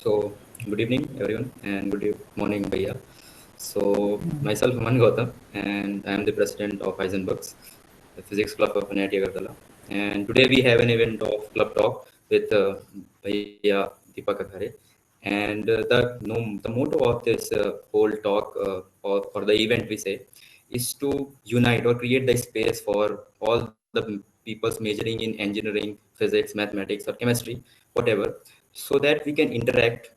So, good evening, everyone, and morning, Bhaiya. So, myself, Aman Gautam, and I am the president of Heisenberg's, the physics club of NIT Agartala. And today we have an event of club talk with Bhaiya Deepak Akhare. And the motto of this whole talk or the event, we say, is to unite or create the space for all the people's majoring in engineering, physics, mathematics, or chemistry, whatever, so that we can interact,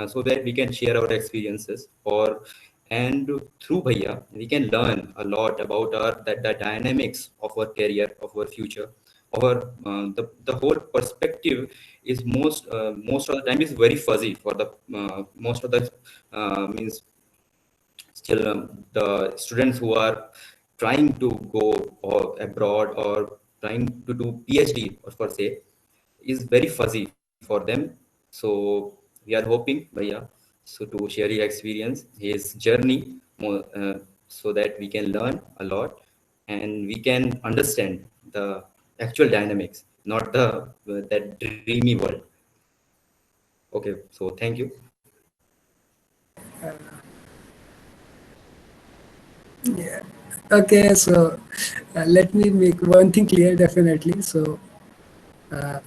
so that we can share our experiences, or and through Bhaiya we can learn a lot about the dynamics of our career, of our future, our the whole perspective is most of the time is very fuzzy for the most of the means still the students who are trying to go or abroad or trying to do PhD or per se is very fuzzy for them. So we are hoping Bhaiya so to share his experience, his journey, more, so that we can learn a lot and we can understand the actual dynamics, not the that dreamy world. Okay, so thank you. Yeah. Okay, so let me make one thing clear definitely. So uh,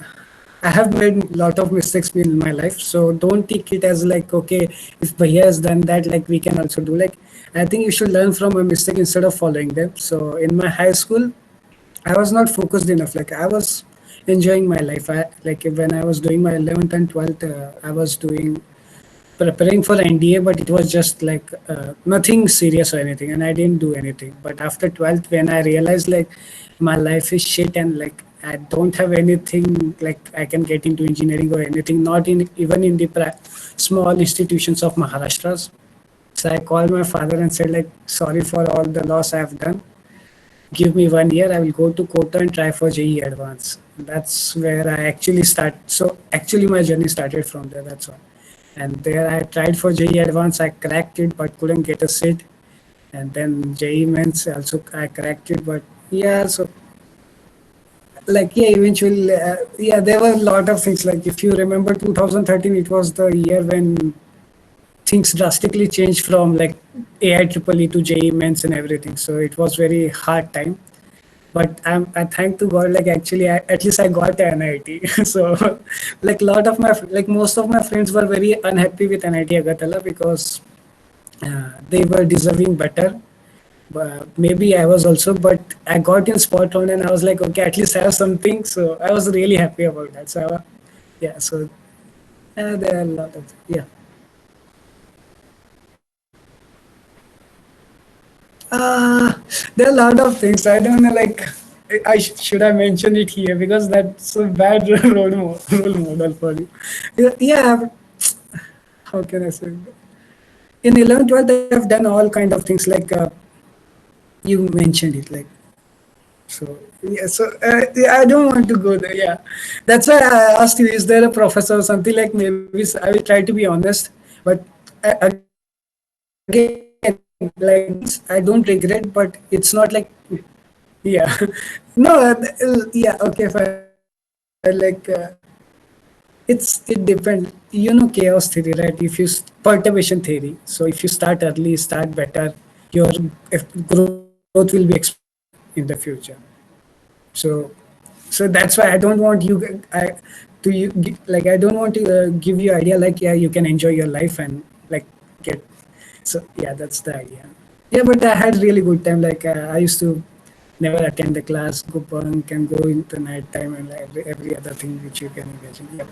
I have made a lot of mistakes in my life. So don't take it as like, okay, if Bhaiya has done that, like we can also do. Like, I think you should learn from a mistake instead of following them. So in my high school, I was not focused enough. Like I was enjoying my life. Like when I was doing my 11th and 12th, I was doing preparing for NDA, but it was just like nothing serious or anything, and I didn't do anything. But after 12th, when I realized like my life is shit and like I don't have anything like I can get into engineering or anything, not in even in the small institutions of Maharashtra's. So I called my father and said like, sorry for all the loss I have done. Give me 1 year. I will go to Kota and try for JE Advance. That's where I actually start. So actually, my journey started from there. That's all. And there I tried for JE Advance. I cracked it, but couldn't get a seat. And then JE Mains also I cracked it, but yeah. So like yeah, eventually yeah, there were a lot of things. Like if you remember 2013, it was the year when things drastically changed from like AI triple E to JE Mains and everything. So it was very hard time, but I thank to God, like actually at least I got a NIT. So like lot of my like most of my friends were very unhappy with NIT Agartala because they were deserving better. Maybe I was also, but I got in spot on and I was like, okay, at least I have something. So I was really happy about that. So yeah, so there are a lot of yeah. There are a lot of things. I don't know, like, should I mention it here because that's a bad role model for you. Yeah, how can I say? In 11th, 12th, I have done all kind of things like you mentioned it, like, so. Yeah, so yeah, I don't want to go there. Yeah, that's why I asked you, is there a professor or something like maybe I will try to be honest, but again, like things I don't regret, but it's not like yeah. No, yeah, okay, fine. Like, it depends. You know, chaos theory, right? Perturbation theory. So if you start early, start better, your growth will be exponential in the future. So, so that's why I don't want you, like I don't want to give you idea like yeah you can enjoy your life and like get. So yeah, that's the idea. Yeah, but I had really good time. Like I used to never attend the class, go bunk, and go into night time and like every other thing which you can imagine. Yep.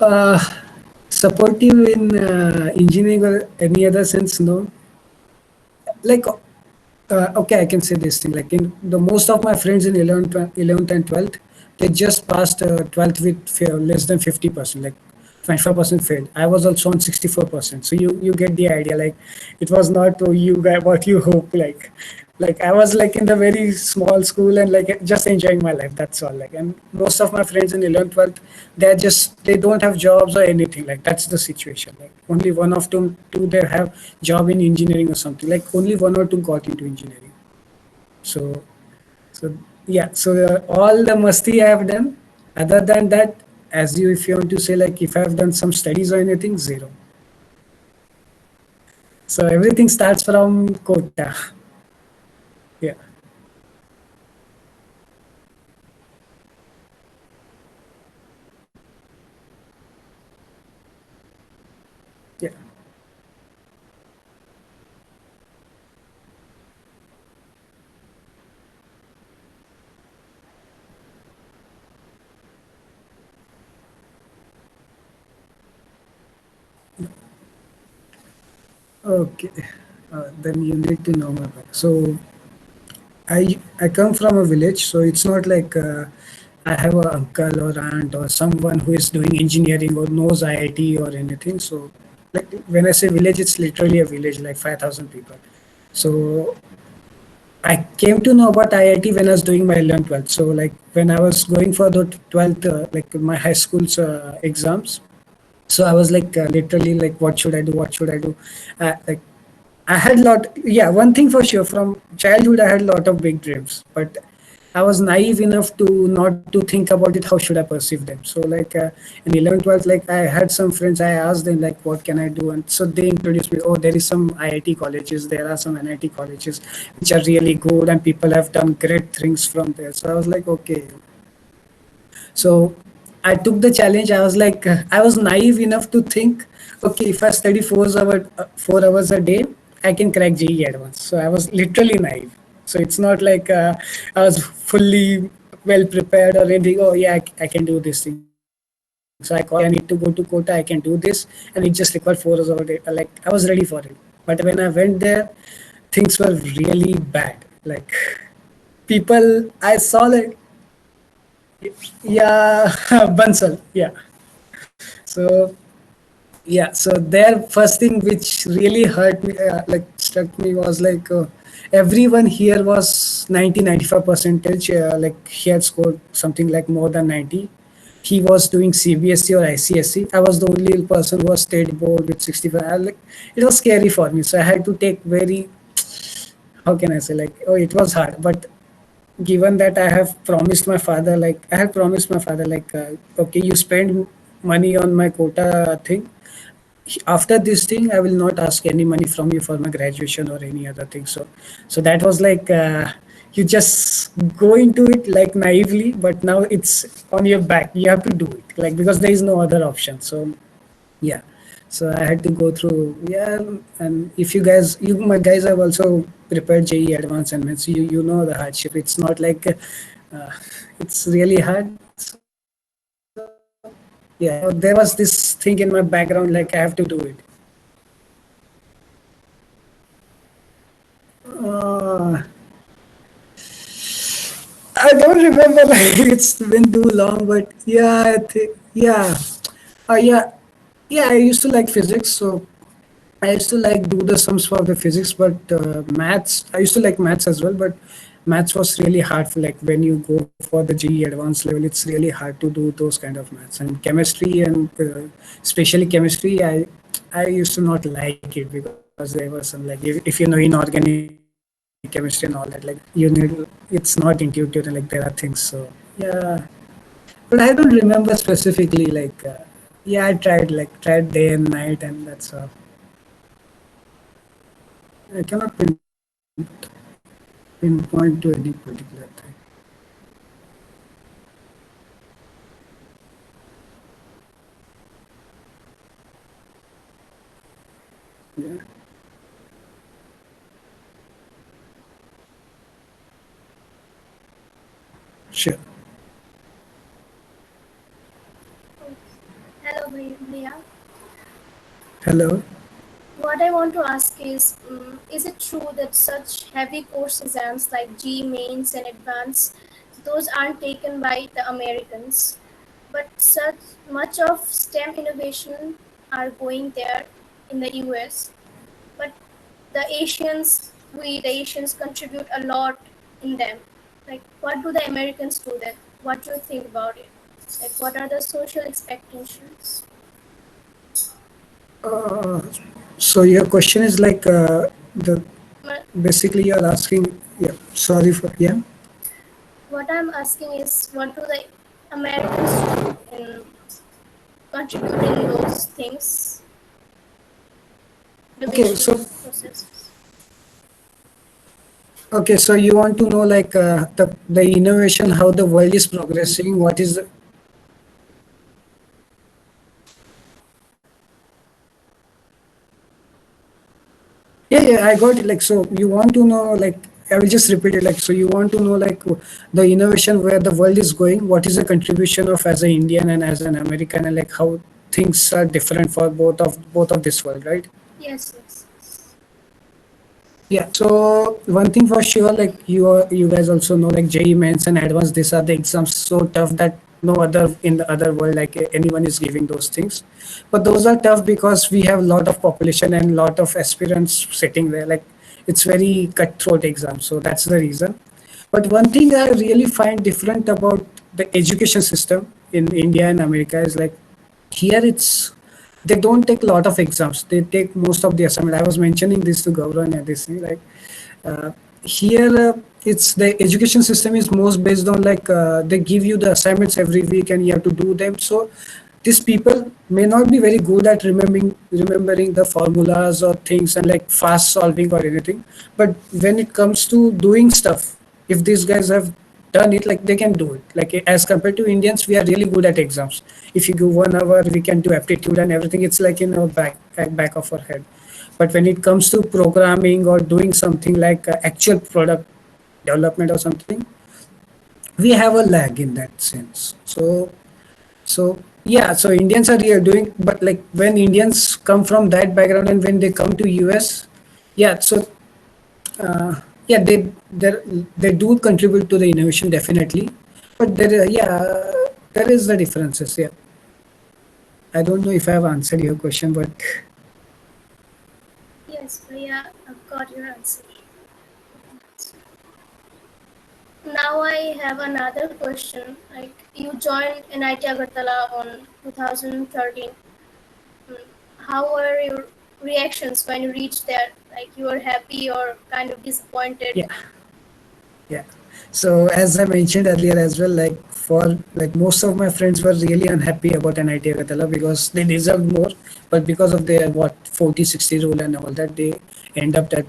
Uh, Supportive in engineering or any other sense, no. Like, okay, I can say this thing. Like, in the most of my friends in 11th and 12th, they just passed 12th with less than 50%. Like, 25% failed. I was also on 64%. So you get the idea. Like, it was not you guy what you hope. Like I was like in the very small school and like just enjoying my life. That's all. Like, and most of my friends in 11th, 12th, they don't have jobs or anything. Like that's the situation. Like only one of them two they have job in engineering or something. Like only one or two got into engineering. So So yeah, so all the masti I have done. Other than that, as you, if you want to say like if I have done some studies or anything, zero. So everything starts from Kota. Yeah, yeah. Okay. Then you need to know my back. So I come from a village, so it's not like I have a uncle or aunt or someone who is doing engineering or knows IIT or anything. So like when I say village, it's literally a village, like 5,000 people. So I came to know about IIT when I was doing my 11th, 12th. So like when I was going for the 12th, like my high school's exams. So I was like literally like, what should I do? What should I do? Like I had lot. Yeah, one thing for sure. From childhood, I had a lot of big dreams, but I was naive enough to not to think about it. How should I perceive them? So like in 11th, 12th, like I had some friends. I asked them like, what can I do? And so they introduced me. Oh, there is some IIT colleges. There are some NIT colleges which are really good, and people have done great things from there. So I was like, okay, so I took the challenge. I was like, I was naive enough to think, okay, if I study 4 hours a day, I can crack JEE advance. So I was literally naive. So it's not like I was fully well prepared or anything. Oh yeah, I can do this thing. So I called my friends. I need to go to Kota. I can do this, and it just required 4 hours a day. Like I was ready for it. But when I went there, things were really bad. Like people, I saw like yeah, Bansal. Yeah. So yeah, so their first thing which really hurt me, like struck me was like everyone here was 90-95 percentage. Like he had scored something like more than 90. He was doing CBSE or ICSE. I was the only person who was state board with 65. Like it was scary for me, so I had to take very, how can I say, like, oh, it was hard, but given that I have promised my father, like I have promised my father, like, okay, you spend money on my quota thing. After this thing, I will not ask any money from you for my graduation or any other thing. So that was like, you just go into it like naively, but now it's on your back. You have to do it, like because there is no other option. So yeah, so I had to go through, yeah. And if you guys, you my guys have also prepared JE advanced and maths, you know the hardship. It's not like it's really hard. So yeah, so there was this thing in my background, like I have to do it. uh, I don't remember, like it's been too long, but yeah, I think, yeah, yeah, yeah, I used to like physics. So I used to like do the sums for the physics, but maths, I used to like maths as well, but maths was really hard for, like when you go for the GE advanced level, it's really hard to do those kind of maths. And chemistry, and especially chemistry, I used to not like it because there was some, like if you know inorganic chemistry and all that, like you need, it's not intuitive, and like there are things. So yeah, but I don't remember specifically, like yeah, I tried day and night, and that's all. I cannot pinpoint to any particular thing. Yeah, sure. Hello, Bhaiya. Hello. What I want to ask is it true that such heavy course exams like G mains and advanced, those aren't taken by the Americans, but such much of STEM innovation are going there in the US. But the the Asians contribute a lot in them. Like, what do the Americans do then? What do you think about it? Like, what are the social expectations? Uh, so your question is like the Ma- basically you're asking. Yeah. Sorry for, yeah. What I'm asking is, what do the Americans do in contributing those things, Okay, innovation so processes? okay, so you want to know like the innovation, how the world is progressing, what is the, yeah, yeah, I got it. Like, so you want to know, like, I will just repeat it. Like, so you want to know, like, the innovation where the world is going, what is the contribution of as an Indian and as an American, and like how things are different for both of this world, right? Yes, yes, yes. Yeah. So one thing for sure, like you guys also know, like JEE Mains and Advanced, these are the exams so tough that no other in the other world, like anyone is giving those things. But those are tough because we have a lot of population and lot of aspirants sitting there. Like it's very cutthroat exam. So that's the reason. But one thing I really find different about the education system in India and America is like here it's they don't take a lot of exams. They take most of the assignment. I was mentioning this to Gaurav and this thing like uh, here it's the education system is most based on like they give you the assignments every week and you have to do them. So these people may not be very good at remembering the formulas or things and like fast solving or anything, but when it comes to doing stuff, if these guys have done it, like they can do it. Like as compared to Indians, we are really good at exams. If you give 1 hour, we can do aptitude and everything. It's like in our back of our head. But when it comes to programming or doing something like actual product development or something, we have a lag in that sense. So yeah, so Indians are here doing, but like when Indians come from that background and when they come to US, yeah, so yeah, they do contribute to the innovation definitely, but yeah, there is the differences. Yeah, I don't know if I have answered your question, but Yes, yeah, I've got your answer. Now I have another question. Like you joined NIT Agartala on 2013. Mm, How were your reactions when you reached there? Like you were happy or kind of disappointed? yeah, yeah. So as I mentioned earlier as well, like for like most of my friends were really unhappy about NIT Agartala because they deserved more, but because of their what 40-60 rule and all that, they end up that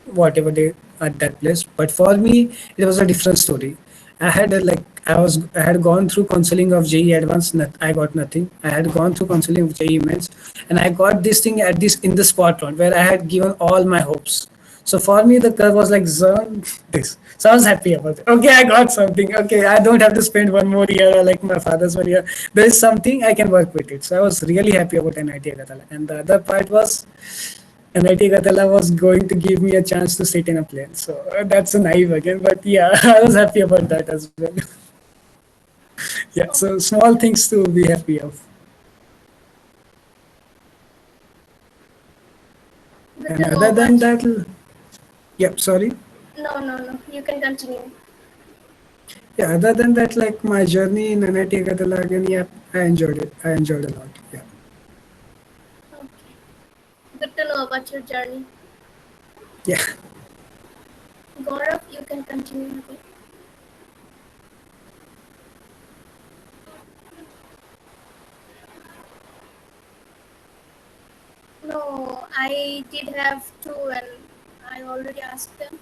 whatever they at that place. But for me, it was a different story. I had like I had gone through counseling of JE Advanced. I got nothing. I had gone through counseling of JE Mains, and I got this thing at this in the spot round where I had given all my hopes. So for me, the curve was like zone this. So I was happy about it. Okay, I got something. Okay, I don't have to spend one more year or like my father's 1 year. There is something I can work with it. So I was really happy about NIT Agathala. And the other part was NIT Agartala was going to give me a chance to sit in a plane. So that's a naive again, but yeah, I was happy about that as well. Yeah, Oh, so small things to be happy of. good And to other know than what. that, yep, sorry. No, no, no. You can continue. Yeah, other than that, like my journey in NIT Agartala again, yeah, I enjoyed it. I enjoyed a lot. Yeah, Okay. Good to know about your journey. yeah, Gaurav, you can continue. Okay. No, I did have two and I already asked them.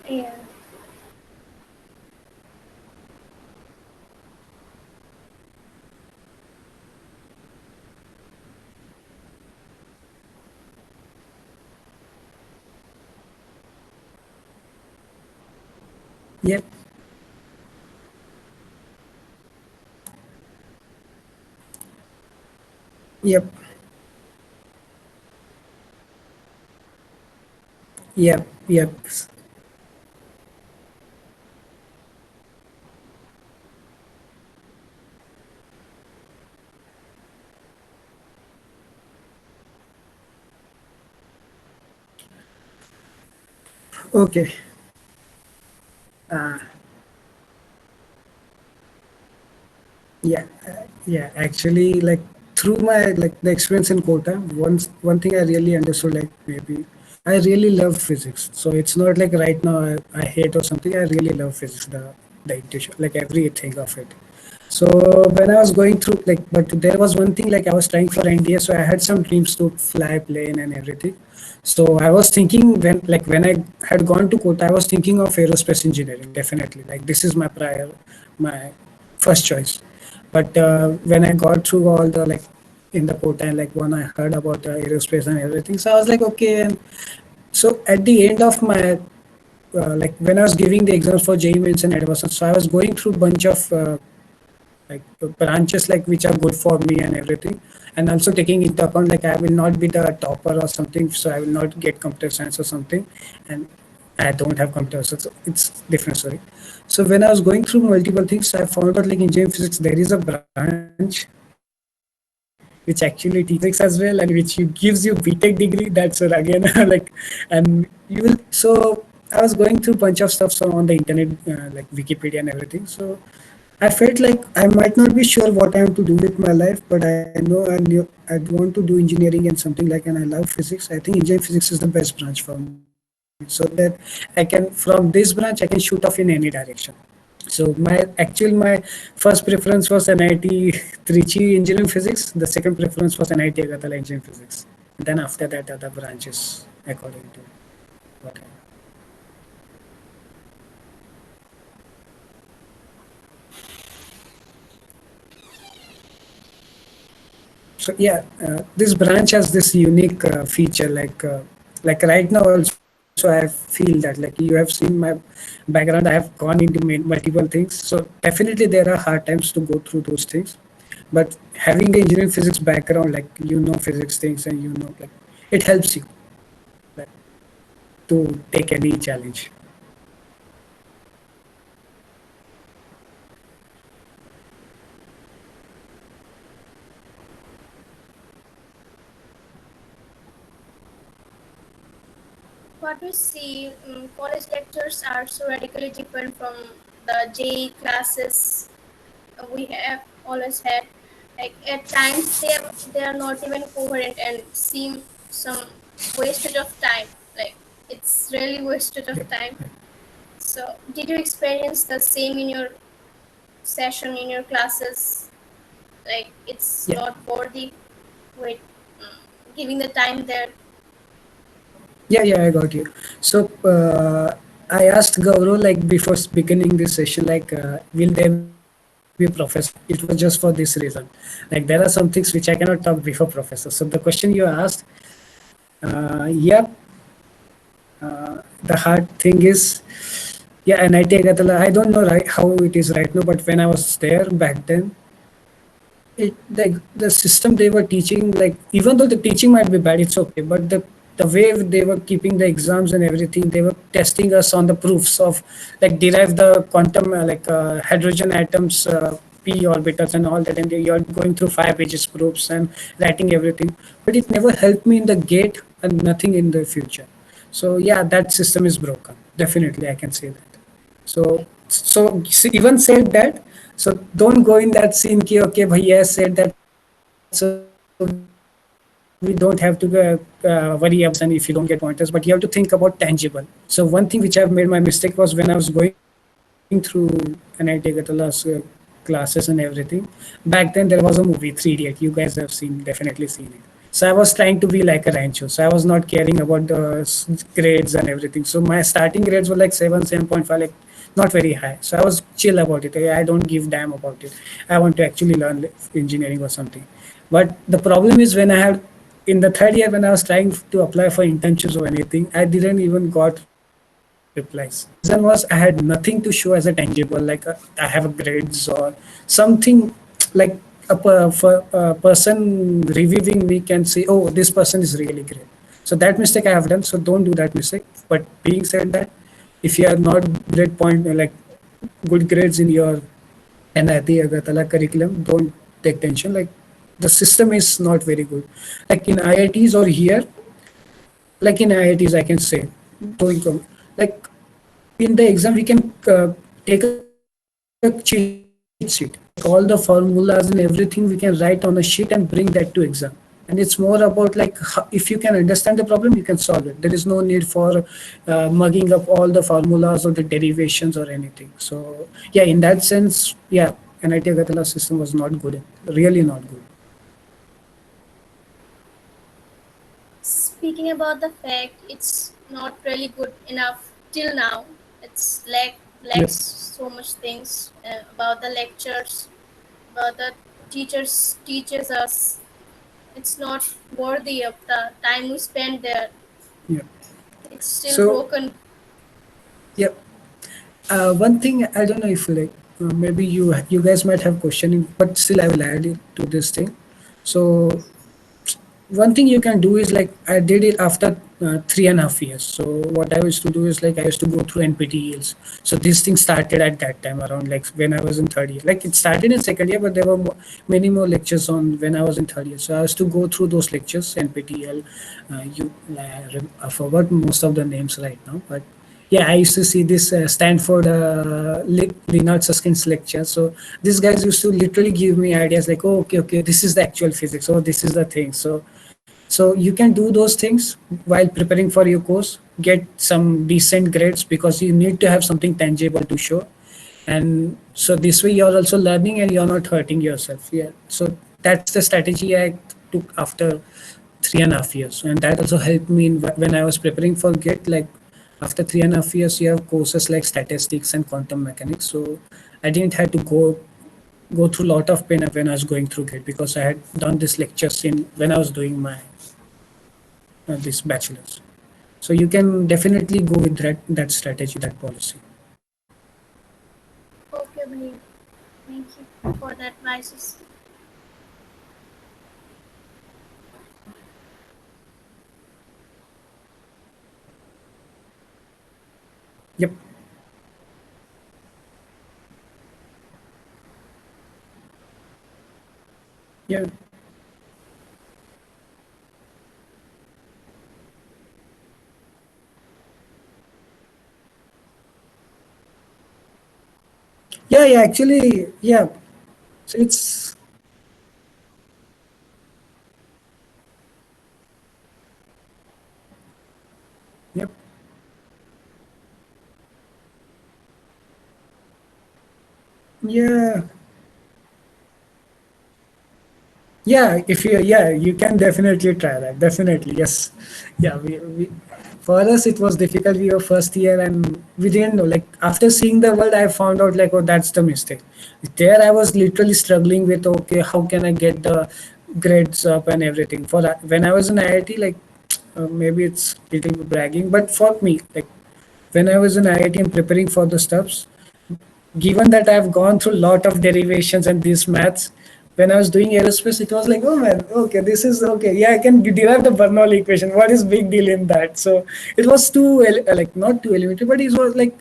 Yeah. yep, yep, yep, yep. Okay. Uh, yeah, yeah. Actually, like through my like the experience in Kota, one thing I really understood, like maybe I really love physics. So it's not like right now I hate or something. I really love physics, the intuition, like everything of it. So when I was going through like, but there was one thing like I was trying for NDA, so I had some dreams to fly plane and everything. So I was thinking when I had gone to Kota, I was thinking of aerospace engineering definitely. Like this is my first choice. But when I got through all the like in the Kota and like when I heard about aerospace and everything, so I was like okay. And so at the end of my like when I was giving the exams for JEE Mains and advanced, so I was going through bunch of like branches like which are good for me and everything, and also taking into account like I will not be the topper or something, so I will not get computer science or something, and I don't have computer science, so it's different story. So when I was going through multiple things, I found out like in engineering physics there is a branch which actually teaches physics as well, and which you gives you BTech degree. That's what again like, and you will. So I was going through bunch of stuff so on the internet, like Wikipedia and everything. So I felt like I might not be sure what I am to do with my life, but I know I want to do engineering and something like, and I love physics. I think engineering physics is the best branch for me, so that I can from this branch I can shoot off in any direction. So my first preference was NIT Trichy Engineering Physics. The second preference was NIT Agartala Engineering Physics. And then after that, other branches according to what I. So yeah, this branch has this unique feature. Like right now, also I feel that like you have seen my background. I have gone into multiple things. So definitely there are hard times to go through those things. But having the engineering physics background, like you know physics things, and you know like it helps you like to take any challenge. What we see, college lectures are so radically different from the JE classes we have always had. Like at times they are not even coherent and seem some wasted of time. Like it's really wasted of Yeah. time. So did you experience the same in your session in your classes? Like it's Yeah. not worthy with giving the time there. Yeah, I got you. So I asked Gaurav like before beginning this session, like, will there be professor? It was just for this reason. Like there are some things which I cannot talk before professor. So the question you asked, yeah, the hard thing is, yeah, NIT Agartala. I don't know right how it is right now, but when I was there back then, it the system they were teaching, like even though the teaching might be bad, it's okay, but the way they were keeping the exams and everything, they were testing us on the proofs of like derive the quantum hydrogen atoms, p orbitals and all that, and you're going through 5 pages proofs and writing everything, but it never helped me in the gate and nothing in the future. So yeah, that system is broken, definitely I can say that. So even said that, so don't go in that scene ki okay bhaiya said that, so we don't have to worry about pointers and if you don't get pointers, but you have to think about tangible. So one thing which I've made my mistake was when I was going through NIT Agartala's classes and everything. Back then there was a movie 3 Idiot. You guys have seen, definitely seen it. So I was trying to be like a rancho. So I was not caring about the grades and everything. So my starting grades were like 7.5, like not very high. So I was chill about it. I don't give damn about it. I want to actually learn engineering or something. But the problem is when I had in the third year when I was trying to apply for internships or anything, I didn't even got replies. The reason was I had nothing to show as a tangible, like I have a grades or something like a person reviewing me can say, oh, this person is really great. So that mistake I have done. So don't do that mistake. But being said that, if you are not great point like good grades in your NIT Agartala curriculum, don't take tension. Like the system is not very good. Like in IITs or here, like in IITs, I can say, don't come. Like in the exam, we can take a cheat sheet. Like all the formulas and everything, we can write on a sheet and bring that to exam. And it's more about like if you can understand the problem, you can solve it. There is no need for mugging up all the formulas or the derivations or anything. So yeah, in that sense, yeah, NIT Agartala system was not good, really not good. Speaking about the fact, it's not really good enough till now. It's Yep. lacks so much things about the lectures, about the teachers teaches us. It's not worthy of the time we spend there. Yeah. It's still So broken. yeah, one thing I don't know if like maybe you guys might have questioning, but still I will add it to this thing. So one thing you can do is like I did it after 3.5 years. So what I used to do is like I used to go through NPTELs. So this thing started at that time around like when I was in third year. Like it started in second year, but there were many more lectures on when I was in third year. So I used to go through those lectures, NPTEL. I forgot most of the names right now, but yeah, I used to see this Stanford Leonard Susskind's lecture. So these guys used to literally give me ideas like, oh, okay, this is the actual physics, or this is the thing. So you can do those things while preparing for your course, get some decent grades because you need to have something tangible to show. And so this way you're also learning and you're not hurting yourself. Yeah. So that's the strategy I took after 3.5 years. And that also helped me in when I was preparing for GET, like after 3.5 years, you have courses like statistics and quantum mechanics. So I didn't have to go through a lot of pain when I was going through GET because I had done these lectures in when I was doing my this bachelor's. So you can definitely go with that strategy, that policy. Okay, Bhaiya. Thank you for the advices. Yep. Yeah. Yeah. Actually, yeah. So it's yep. Yeah. Yeah, if you yeah, you can definitely try that. Definitely, yes. Yeah, we for us it was difficult. We were first year and we didn't know. Like after seeing the world, I found out like, oh, that's the mistake. There, I was literally struggling with, okay, how can I get the grades up and everything. For that, when I was in IIT, like maybe it's little bit bragging, but for me, like when I was in IIT and preparing for the stuffs, given that I've gone through a lot of derivations and these maths, when I was doing aerospace, it was like, oh man, okay, this is okay. Yeah, I can derive the Bernoulli equation. What is big deal in that? So it was too like not too elementary, but it was like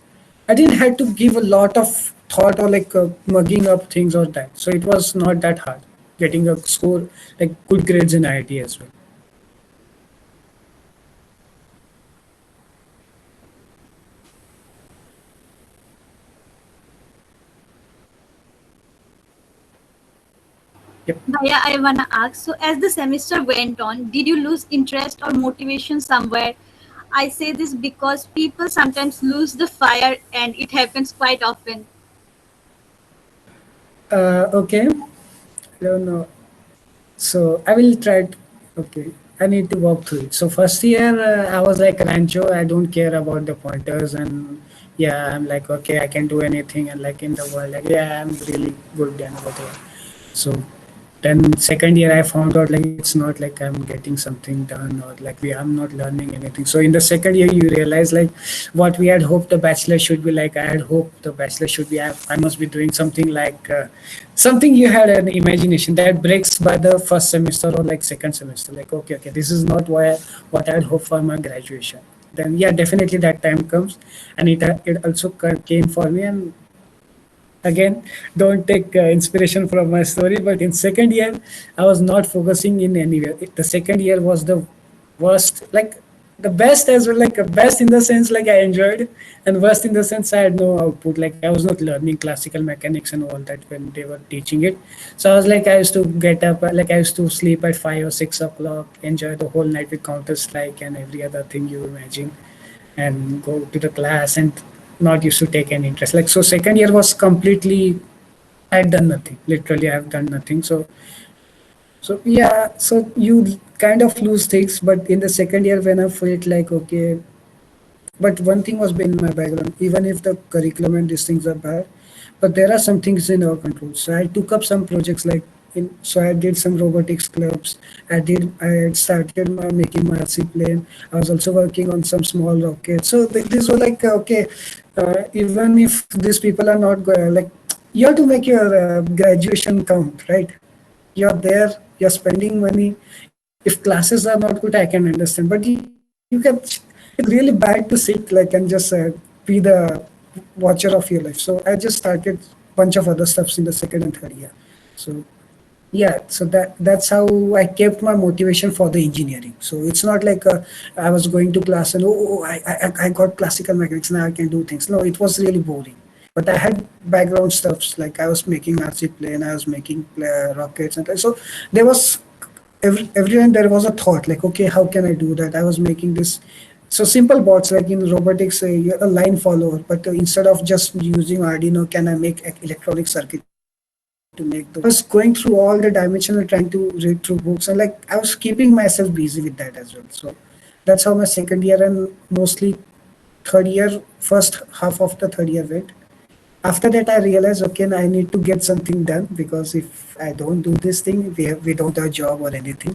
I didn't have to give a lot of thought or like mugging up things or that. So it was not that hard getting a score like good grades in IIT as well. Yep. Bhaiya, I wanna ask. So, as the semester went on, did you lose interest or motivation somewhere? I say this because people sometimes lose the fire, and it happens quite often. Okay. I don't know. So I will try. Okay, I need to walk through it. So first year, I was like Rancho. I don't care about the pointers, and yeah, I'm like okay, I can do anything, and like in the world, like yeah, I'm really good and whatever. So then second year I found out like it's not like I'm getting something done or like I'm not learning anything. So in the second year you realize like what we had hoped the bachelor should be like. I had hoped the bachelor should be. I must be doing something like something you had an imagination that breaks by the first semester or like second semester. Like okay, this is not what I had hoped for my graduation. Then yeah, definitely that time comes, and it also came for me. And again, don't take inspiration from my story, but in second year I was not focusing in anywhere. The second year was the worst. Like the best as well, like best in the sense like I enjoyed, and worst in the sense I had no output. Like I was not learning classical mechanics and all that when they were teaching it. So I was like, I used to get up, like I used to sleep at 5 or 6 o'clock, enjoy the whole night with Counter Strike and every other thing you imagine, and go to the class and not used to take any interest. Like so, second year was completely, I had done nothing. Literally, I have done nothing. So yeah, so you kind of lose things, but in the second year when I felt like okay, but one thing was been in my background, even if the curriculum and these things are bad, but there are some things in our control. So I took up some projects like so I did some robotics clubs. I had started making my RC plane. I was also working on some small rockets. So these were like okay, even if these people are not like you have to make your graduation count, right? You're there, you're spending money. If classes are not good, I can understand, but you can, it's really bad to sit like and just be the watcher of your life. So I just started bunch of other stuffs in the second and third year. So yeah, so that's how I kept my motivation for the engineering. So it's not like I was going to class and I got classical mechanics, now I can do things. No, it was really boring. But I had background stuffs, like I was making RC plane, I was making rockets, and so there was everyone there was a thought like, okay, how can I do that? I was making this. So simple bots like in robotics, a line follower, but instead of just using Arduino, can I make electronic circuit to make those? So I was going through all the dimension and trying to read through books, and like I was keeping myself busy with that as well. So that's how my second year and mostly third year, first half of the third year went. After that, I realized, okay, I need to get something done, because if I don't do this thing, we don't have a job or anything.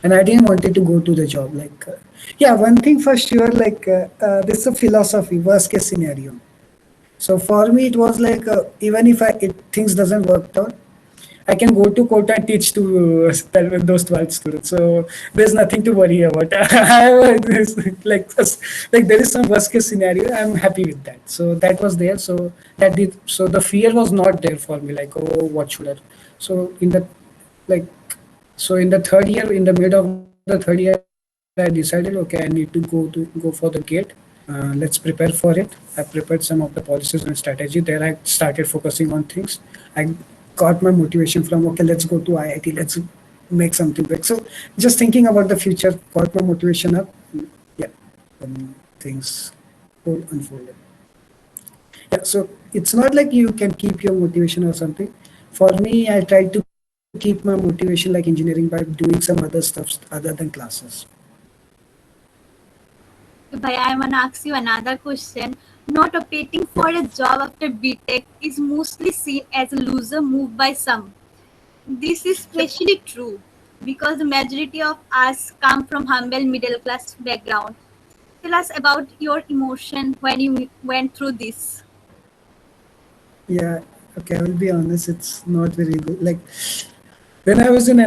And I didn't wanted to go to the job. Like, yeah, one thing for sure, like this is a philosophy, worst case scenario. So for me, it was like even if things doesn't work out, I can go to Kota and teach to those 12 students. So there's nothing to worry about. I have like there is some worst case scenario. I'm happy with that. So that was there. So that did. So the fear was not there for me. Like, oh, what should I do? So in the like so in the third year, in the mid of the third year, I decided, okay, I need to go for the gate. Let's prepare for it. I prepared some of the policies and strategy. There I started focusing on things. I got my motivation from, okay, let's go to IIT, let's make something big. So just thinking about the future got my motivation up. Yeah, things all unfolded. Yeah, so it's not like you can keep your motivation or something. For me, I tried to keep my motivation like engineering by doing some other stuff other than classes. Bhai, I want to ask you another question. Not opting for a job after BTech is mostly seen as a loser move by some. This is especially true because the majority of us come from humble middle class background. Tell us about your emotion when you went through this. Yeah, okay, I will be honest, it's not very good. Like when I was in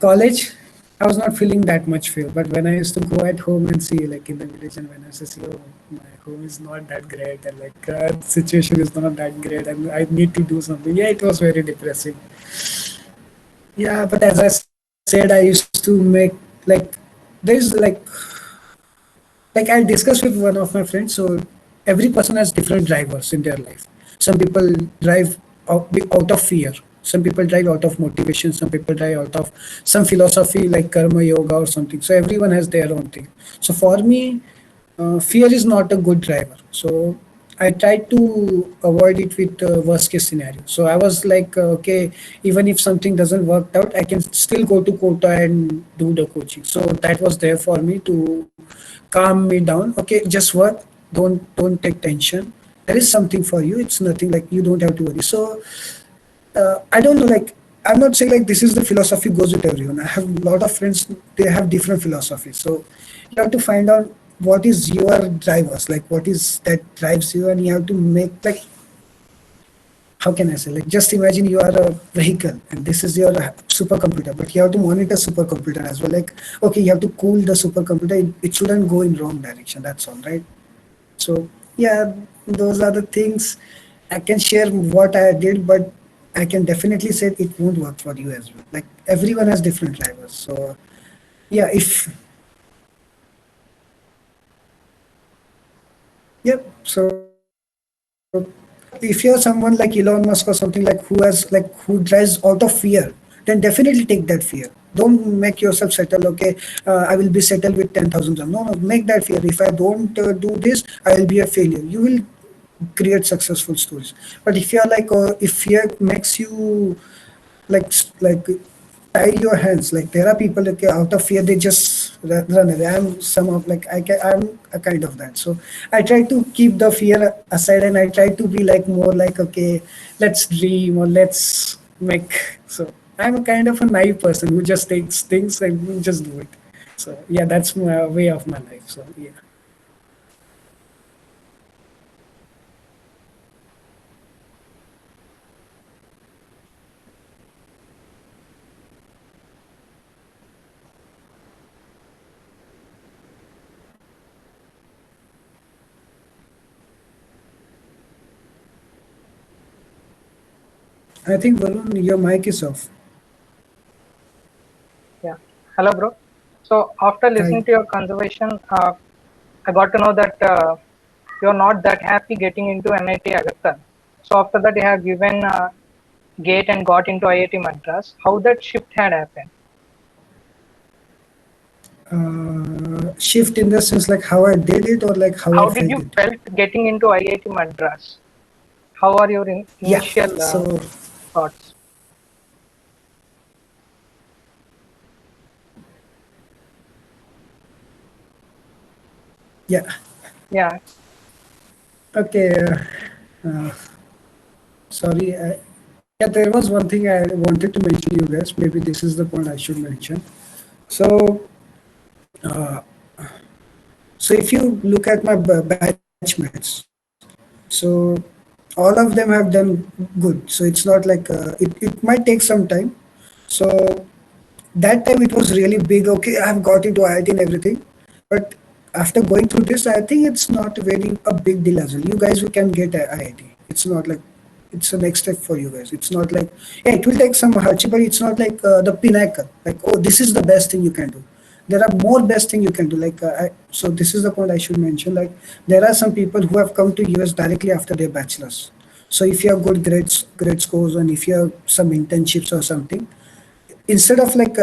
college, I was not feeling that much fear. But when I used to go at home and see, like in the village, and when I used to see, oh, my home is not that great, and like the situation is not that great, and I need to do something. Yeah, it was very depressing. Yeah, but as I said, I used to make like there's like I discussed with one of my friends. So every person has different drivers in their life. Some people drive out of fear. Some people drive out of motivation. Some people drive out of some philosophy like karma yoga or something. So everyone has their own thing. So for me, fear is not a good driver. So I tried to avoid it with the worst case scenario. So I was like, okay, even if something doesn't work out, I can still go to Kota and do the coaching. So that was there for me to calm me down. Okay, just work. Don't take tension. There is something for you. It's nothing, like you don't have to worry. So I don't know, like I'm not saying like this is the philosophy goes with everyone. I have a lot of friends, they have different philosophies. So you have to find out what is your drivers, like what is that drives you, and you have to make like, how can I say, like just imagine you are a vehicle and this is your supercomputer, but you have to monitor supercomputer as well. Like, okay, you have to cool the supercomputer. It shouldn't go in wrong direction. That's all, right? So yeah, those are the things I can share what I did, but I can definitely say it won't work for you as well. Like everyone has different drivers. So yeah, if Yep. So if you're someone like Elon Musk or something like who drives out of fear, then definitely take that fear. Don't make yourself settle. Okay, I will be settled with 10,000 jobs. No, no, make that fear. If I don't do this, I will be a failure. You will create successful stories. But if you're like, if fear makes you like tie your hands, like there are people like out of fear they just run away. I'm some of like I'm a kind of that. So I try to keep the fear aside and I try to be like more like, okay, let's dream or let's make. So I'm a kind of a naive person who just takes things and will just do it. So yeah, that's my way of my life. So yeah. I think Varun, your mic is off. Yeah. Hello, bro. So after listening Hi. to your conversation, I got to know that you're not that happy getting into NIT Agartala. So after that, you have given gate and got into IIT Madras. How that shift had happened? Shift in the sense like how I did it or like how I How did felt you it. felt getting into IIT Madras? How are your Yeah. initial So thoughts? yeah. Yeah, Okay. Uh, sorry. Yeah, there was one thing I wanted to mention you guys. Maybe this is the point I should mention. So, so if you look at my batchmates, so all of them have done good. So it's not like it might take some time. So that time it was really big. Okay, I have got into IIT and everything, but after going through this, I think it's not very a big deal as well. You guys, we can get a IIT. It's not like it's a next step for you guys. It's not like, yeah, it will take some hardship, but it's not like the pinnacle. Like, oh, this is the best thing you can do. There are more best thing you can do. Like, so this is the point I should mention. Like, there are some people who have come to US directly after their bachelor's. So if you have good grade scores, and if you have some internships or something, instead of like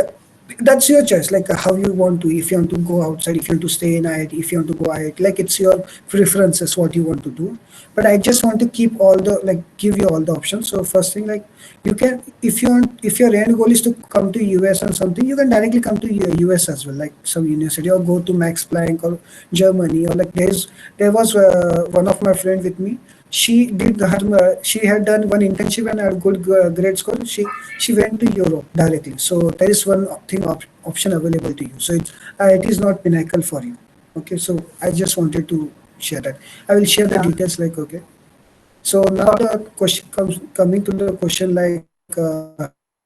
that's your choice, like how you want to, if you want to go outside, if you want to stay in IIT, if you want to go IIT, like it's your preferences what you want to do. But I just want to keep all the, like give you all the options. So first thing, like you can, if you want, if your end goal is to come to US or something, you can directly come to US as well, like some university, or go to Max Planck or Germany, or like there was one of my friend with me. She had done one internship and had good grade score. She went to Europe directly. So there is one thing option available to you. So it is not pinnacle for you. Okay, so I just wanted to share that. I will share the yeah. details. Like, okay. So now So the question comes coming to the question, like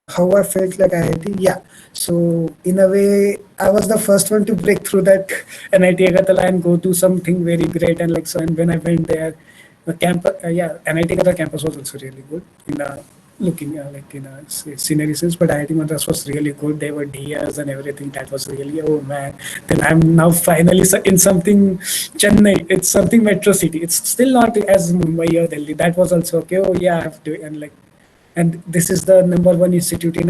how I felt like IIT. Yeah. So in a way, I was the first one to break through that NIT Agartala and go to something very great. And like so, and when I went there, the campus, yeah, NIT Agartala campus was also really good in looking like in a scenery sense. But IIT Madras was really good. There were DRs and everything. That was really, oh man. Then I'm now finally in something Chennai. It's something metro city. It's still not as Mumbai or Delhi. That was also okay. Oh yeah, I have to, and like, and this is the number one institute in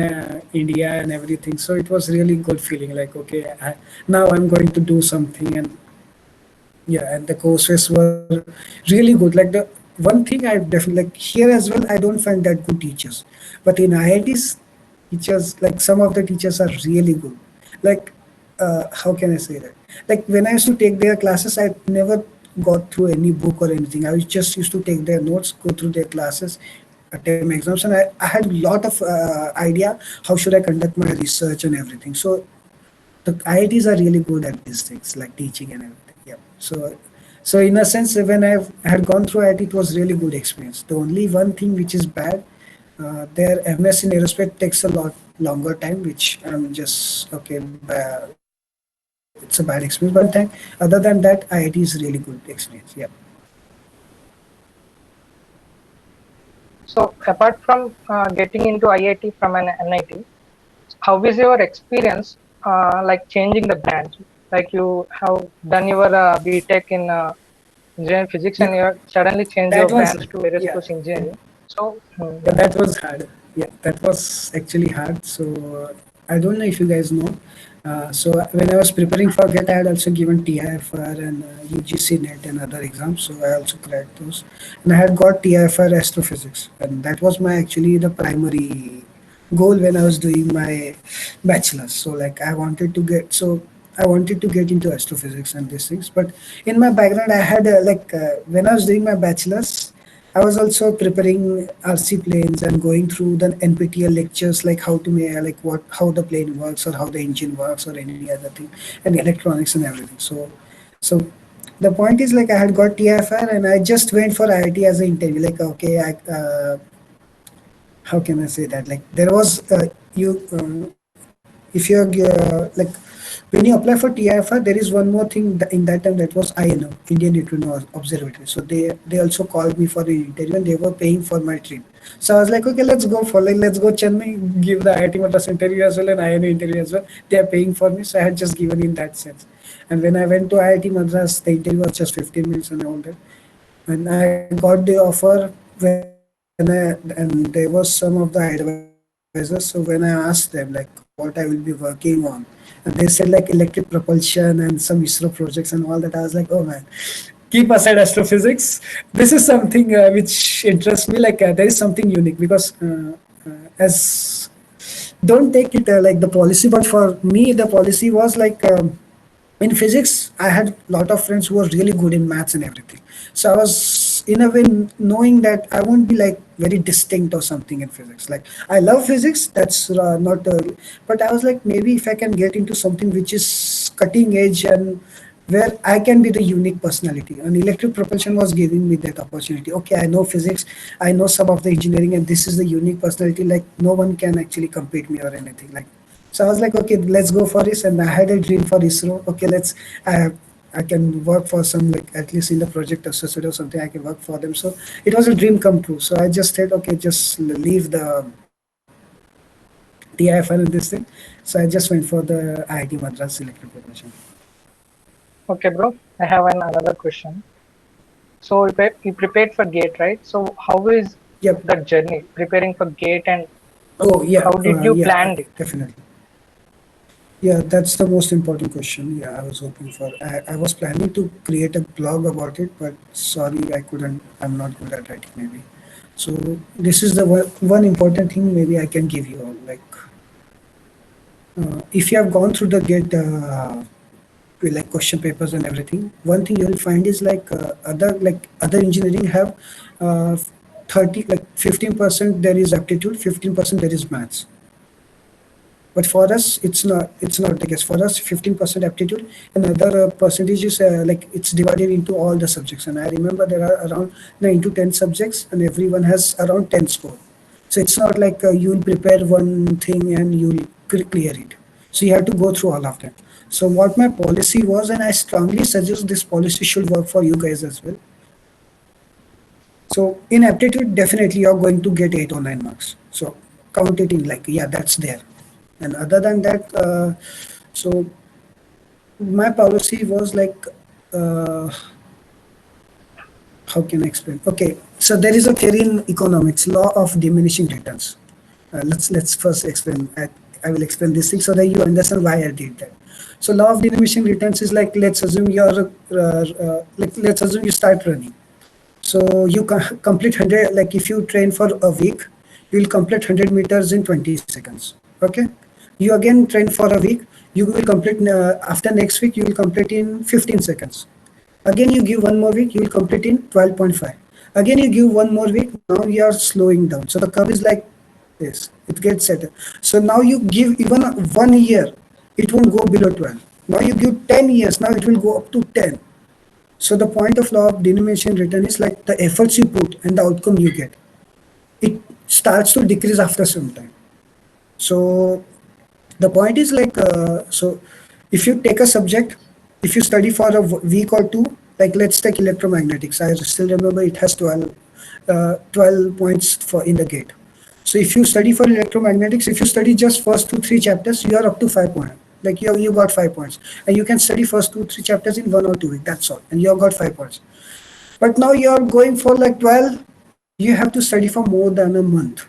India and everything. So it was really good feeling. Like, okay, now I'm going to do something. And yeah, and the courses were really good. Like the one thing I definitely like here as well, I don't find that good teachers, but in IITs, teachers, like some of the teachers are really good. Like, how can I say that? Like when I used to take their classes, I never got through any book or anything. I was just used to take their notes, go through their classes, attempt exams, and I had a lot of idea how should I conduct my research and everything. So the IITs are really good at these things, like teaching and everything. Yeah. So in a sense, when I had gone through IIT, it was really good experience. The only one thing which is bad, their MS in aerospace takes a lot longer time, which I'm just okay. It's a bad experience. But other than that, IIT is really good experience. Yeah. so apart from getting into IIT from an NIT, how is your experience like changing the branch? Like you have done your BTech in engineering physics, and Yeah, you suddenly change your that was, plans to yeah, aerospace yeah. engineering. So, Yeah, that was hard. Yeah, that was actually hard. So I don't know if you guys know. So when I was preparing for GET, I had also given TIFR and UGC NET and other exams. So I also cracked those, and I had got TIFR astrophysics, and that was my actually the primary goal when I was doing my bachelor's. So like I wanted to get into astrophysics and these things. But in my background, I had when I was doing my bachelor's, I was also preparing RC planes and going through the NPTEL lectures, like how to make, like what, how the plane works or how the engine works or any other thing, and electronics and everything. So the point is like I had got TFR and I just went for IIT as an interview. Like okay, how can I say that? Like there was you if you're like when you apply for TIFR, there is one more thing in that time, that was INO, Indian Neutrino Observatory. So they also called me for the interview and they were paying for my trip. So I was like, okay, let's go Chennai, give the IIT Madras interview as well and INO interview as well. They are paying for me, so I had just given in that sense. And when I went to IIT Madras, the interview was just 15 minutes and all that. And I got the offer and there was some of the advisors. So when I asked them like what I will be working on, and they said like electric propulsion and some ISRO projects and all that, I was like, oh man, keep aside astrophysics. This is something which interests me. Like there is something unique because as don't take it like the policy, but for me the policy was like. In physics I had a lot of friends who were really good in maths and everything, so I was in a way knowing that I won't be like very distinct or something in physics. Like I love physics, that's not but I was like, maybe if I can get into something which is cutting edge and where I can be the unique personality, and electric propulsion was giving me that opportunity. Okay, I know physics, I know some of the engineering, and this is the unique personality, like no one can actually compete me or anything like. So I was like, okay, let's go for this. And I had a dream for ISRO. Okay, I can work for some, like at least in the project associate or something, I can work for them. So it was a dream come true. So I just said, okay, just leave the TIFL and this thing. So I just went for the IIT Madras electric preparation. okay, bro, I have another question. So you prepared for GATE, right? So how is Yep. the journey preparing for GATE, and Oh, yeah. how did you Yeah, plan it? definitely. Yeah, that's the most important question. Yeah, I was hoping for. I was planning to create a blog about it, but sorry, I couldn't. I'm not good at writing, maybe. So this is the one important thing maybe I can give you all. Like, if you have gone through the GET with like question papers and everything, one thing you will find is like other engineering have uh, 30 like 15% there is aptitude, 15% there is maths. But for us, it's not the case. For us, 15% aptitude, and other percentage is like it's divided into all the subjects. And I remember there are around 9 to 10 subjects, and everyone has around 10 score. So it's not like you'll prepare one thing and you'll clear it. So you have to go through all of them. So what my policy was, and I strongly suggest this policy should work for you guys as well. So in aptitude, definitely you're going to get 8 or 9 marks. So count it in like, yeah, that's there. And other than that, so my policy was like, uh, how can I explain? Okay, so there is a theory in economics, law of diminishing returns. Let's first explain. I will explain this thing so that you understand why I did that. So law of diminishing returns is like, let's assume you start running. So you complete 100, like if you train for a week, you will complete 100 meters in 20 seconds. Okay. You again train for a week, you will complete, after next week, you will complete in 15 seconds. Again, you give one more week, you will complete in 12.5. Again, you give one more week, now you are slowing down. So the curve is like this, it gets set. So now you give even 1 year, it won't go below 12. Now you give 10 years, now it will go up to 10. So the point of law of denomination return is like the efforts you put and the outcome you get. It starts to decrease after some time. So the point is like, so if you take a subject, if you study for a week or two, like let's take electromagnetics. I still remember it has 12 points for in the gate. So if you study for electromagnetics, if you study just first 2 3 chapters, you are up to 5 points. Like you got 5 points, and you can study first 2 3 chapters in 1 or 2 weeks. That's all, and you have got 5 points. But now you're going for like 12, you have to study for more than a month.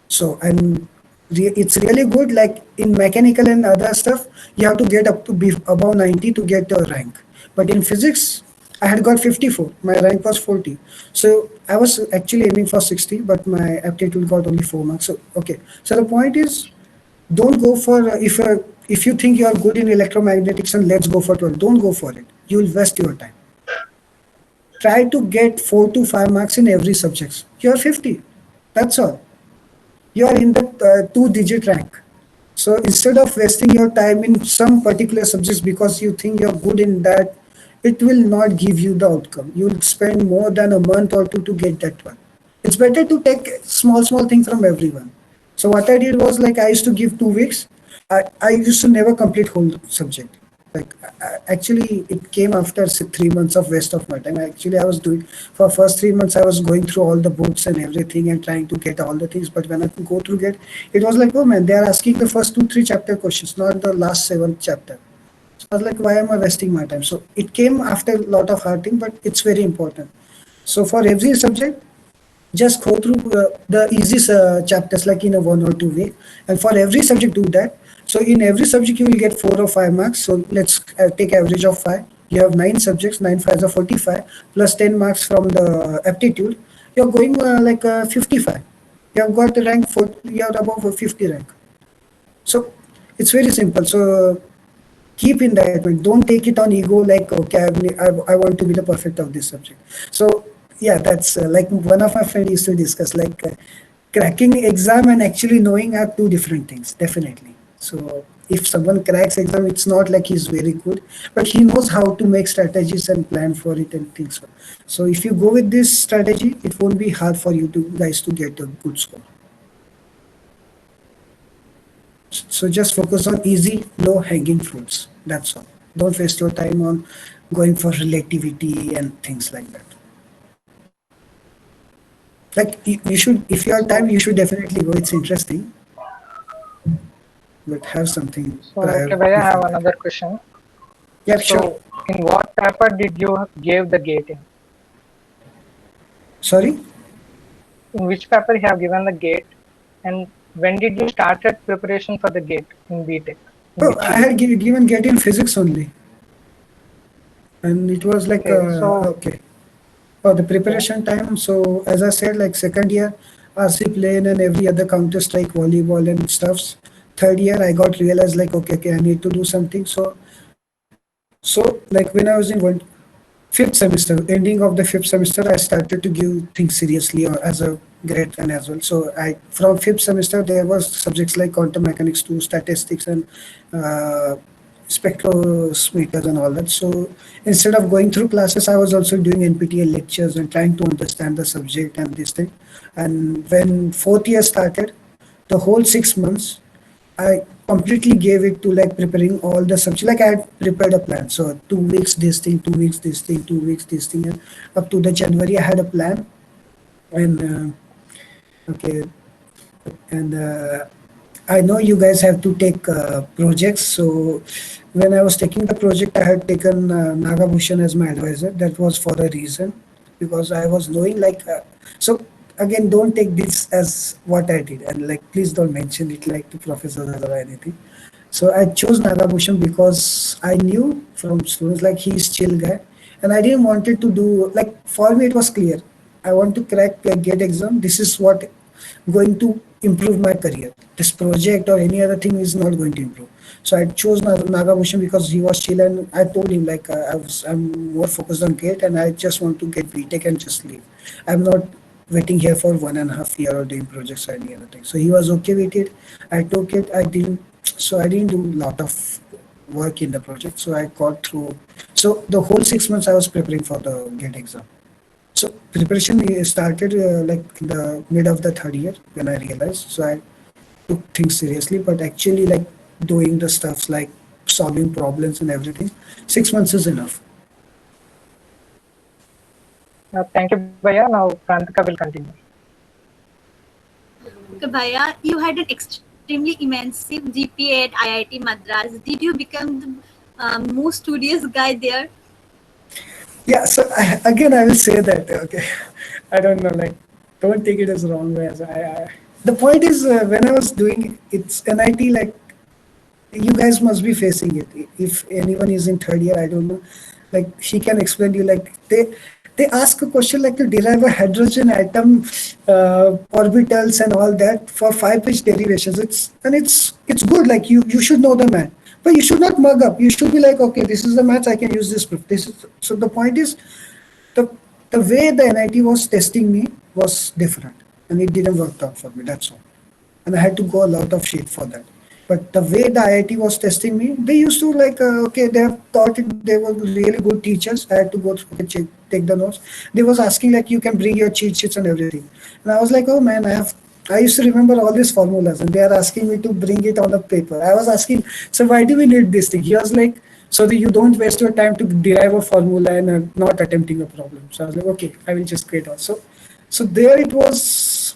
So, and it's really good. Like in mechanical and other stuff, you have to get up to be above 90 to get a rank. But in physics, I had got 54. My rank was 40. So I was actually aiming for 60, but my aptitude got only 4 marks. So okay. So the point is, don't go for if you think you are good in electromagnetics and let's go for 12. Don't go for it. You will waste your time. Try to get 4 to 5 marks in every subject. You are 50. That's all. You are in the two-digit rank. So instead of wasting your time in some particular subjects because you think you're good in that, it will not give you the outcome. You will spend more than a month or two to get that one. It's better to take small things from everyone. So what I did was like I used to give 2 weeks. I used to never complete whole subject. Like actually, it came after 3 months of waste of my time. Actually, I was doing for first 3 months. I was going through all the books and everything and trying to get all the things. But when I go through get, it was like, oh man, they are asking the first 2 3 chapter questions, not the last 7th chapter. So I was like, why am I wasting my time? So it came after a lot of hurting, but it's very important. So for every subject, just go through the easy chapters like in a 1 or 2 week, and for every subject do that. So in every subject you will get 4 or 5 marks. So let's take average of 5. You have 9 subjects, 9 5s are 45 plus 10 marks from the aptitude. You're going like 55. You have got the rank for, you are above a 50 rank. So it's very simple. So keep in that mind. Don't take it on ego like, okay, I want to be the perfect of this subject. So yeah, that's like one of my friends used to discuss like cracking exam and actually knowing are two different things, definitely. So if someone cracks exam, it's not like he's very good, but he knows how to make strategies and plan for it and things. So if you go with this strategy, it won't be hard for you to guys to get a good score. So just focus on easy, low hanging fruits. That's all. Don't waste your time on going for relativity and things like that. Like you should, if you have time, you should definitely go. It's interesting, but have something So, prior okay, Bhaiya, I before have that. another question. Yeah, sure. So, in what paper did you give the gate in? Sorry. In which paper you have given the gate, and when did you started preparation for the gate in BTech? In Oh, which I year? had given get in physics only, and it was like Okay, so okay. For the okay, preparation time, so as I said, like second year, RC plane and every other Counter Strike, volleyball and stuffs. Third year, I got realized like okay, I need to do something. So like when I was in fifth semester, ending of the fifth semester, I started to give things seriously or as a grade and as well. So I from fifth semester there was subjects like quantum mechanics to statistics and uh, spectrometers and all that. So instead of going through classes, I was also doing NPTEL lectures and trying to understand the subject and this thing. And when fourth year started, the whole 6 months I completely gave it to like preparing all the subjects. Like I had prepared a plan. So 2 weeks this thing, 2 weeks this thing, 2 weeks this thing, and up to the January I had a plan. And okay, and I know you guys have to take projects. So when I was taking the project, I had taken Nagabhushan as my advisor. That was for a reason because I was knowing like so. Again, don't take this as what I did, and like please don't mention it like to professors or anything. So I chose Nagabhushan because I knew from students like he's chill guy, and I didn't want it to do like for me it was clear. I want to crack a GATE exam. This is what going to improve my career. This project or any other thing is not going to improve. So I chose Nagabhushan because he was chill, and I told him like I'm more focused on GATE and I just want to get BTech and just leave. I'm not waiting here for 1.5 year or doing projects or any other thing. So he was okay with it. I took it. I didn't do a lot of work in the project. So I got through. So the whole 6 months I was preparing for the GATE exam. So preparation started like in the mid of the third year when I realized. So I took things seriously, but actually like doing the stuffs like solving problems and everything, 6 months is enough. thank you, Bhaiya. Now Prantika will continue. Okay, Bhaiya, you had an extremely immense GPA at IIT Madras. Did you become the most studious guy there? Yeah, so again, I will say that, okay, I don't know, like, don't take it as wrong way. The point is, when I was doing it's NIT, like, you guys must be facing it. If anyone is in third year, I don't know, like, she can explain to you, like, they ask a question like to derive a hydrogen atom, orbitals and all that for 5 page derivations. It's good, like, you should know the math, but you should not mug up. You should be like, okay, this is the math, I can use this proof. This is, so the point is, the the way the NIT was testing me was different, and it didn't work out for me. That's all, and I had to go a lot of shit for that. But the way the IIT was testing me, they used to like, okay, they have taught it. They were really good teachers. I had to go through, check, take the notes. They was asking like, you can bring your cheat sheets and everything, and I was like, oh man, I used to remember all these formulas, and they are asking me to bring it on the paper. I was asking, so why do we need this thing? He was like, so that you don't waste your time to derive a formula and not attempting a problem. So I was like, okay, I will just create also. So there it was,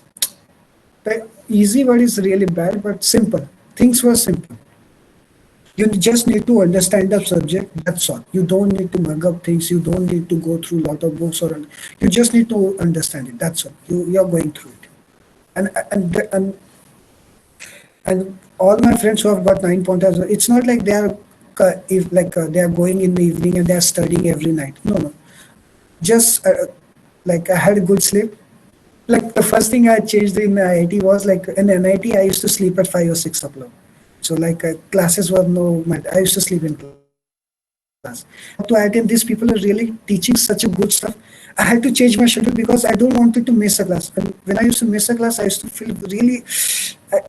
the easy word is really bad, but simple. Things were simple. You just need to understand the subject. That's all. You don't need to mug up things. You don't need to go through a lot of books, or you just need to understand it. That's all. You're going through it. And all my friends who have got 9 pointers, it's not like they are if like they are going in the evening and they are studying every night. No, no. Just like I had a good sleep. Like the first thing I changed in IIT was like in NIT I used to sleep at 5 or 6 o'clock. So like classes were no, I used to sleep in class. To IIT, and these people are really teaching such a good stuff. I had to change my schedule because I don't wanted to miss a class. And when I used to miss a class, I used to feel really,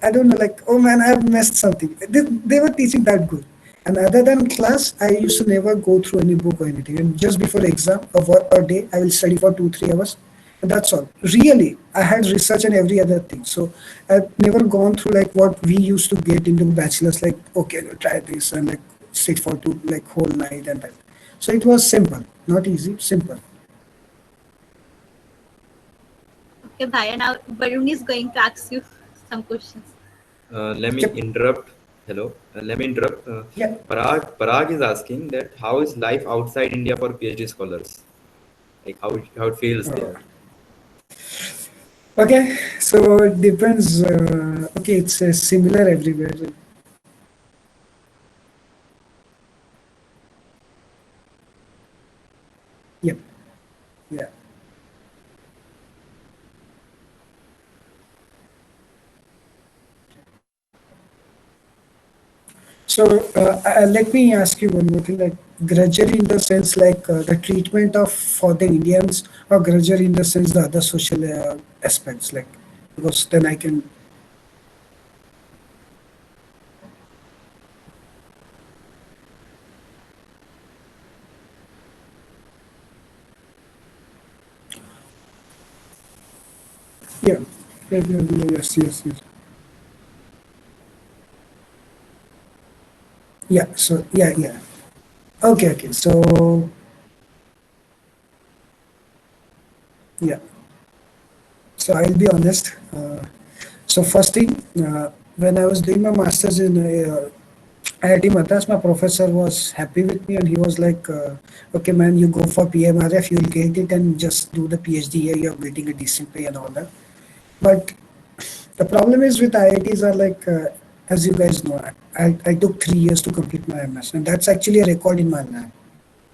I don't know, like, oh man, I have missed something. They were teaching that good. And other than class, I used to never go through any book or anything. And just before exam of a day, I will study for 2 3 hours. And that's all. Really, I had research and every other thing. So I've never gone through like what we used to get into bachelors, like, okay, try this and like sit for two, like whole night and that. So it was simple, not easy, simple. Okay, Bhaiya, now Varun is going to ask you some questions. Let me Yep. interrupt. Hello. Let me interrupt. Yeah. Parag is asking that how is life outside India for PhD scholars? Like how it feels there. Okay. So it depends. Okay, it's similar everywhere. Yep. Yeah. So let me ask you one more thing, like grudgery in the sense like the treatment of for the Indians, or grudgery in the sense the other social aspects, like, because then I can. Yeah. Yeah, yeah, yeah, yes, yes, yes. Yeah. So yeah, yeah. Okay, okay. So yeah. So I'll be honest. So first thing, when I was doing my masters in IIT Madras, my professor was happy with me, and he was like, "Okay, man, you go for PMRF, you'll get it, and just do the PhD here. You're getting a decent pay and all that." But the problem is with IITs are like, as you guys know, I took 3 years to complete my MS, and that's actually a record in my lab.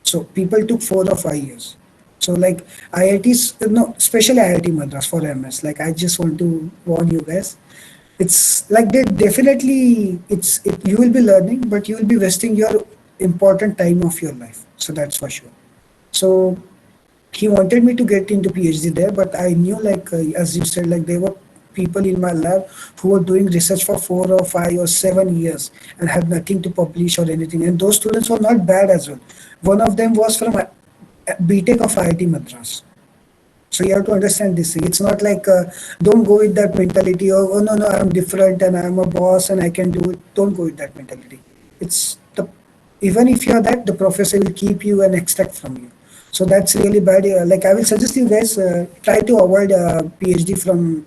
So people took 4 or 5 years. So like IITs, no, especially IIT Madras for MS. Like I just want to warn you guys. It's like they definitely you will be learning, but you will be wasting your important time of your life. So that's for sure. So he wanted me to get into PhD there, but I knew like as you said, like there were people in my lab who were doing research for 4 or 5 or 7 years and had nothing to publish or anything, and those students were not bad as well. One of them was from BTech of IIT Madras. So you have to understand this thing. It's not like don't go with that mentality. Oh no, no, I'm different and I'm a boss and I can do it. Don't go with that mentality. It's the, even if you're that, the professor will keep you and extract from you. So that's really bad. Like I will suggest you guys try to avoid a PhD from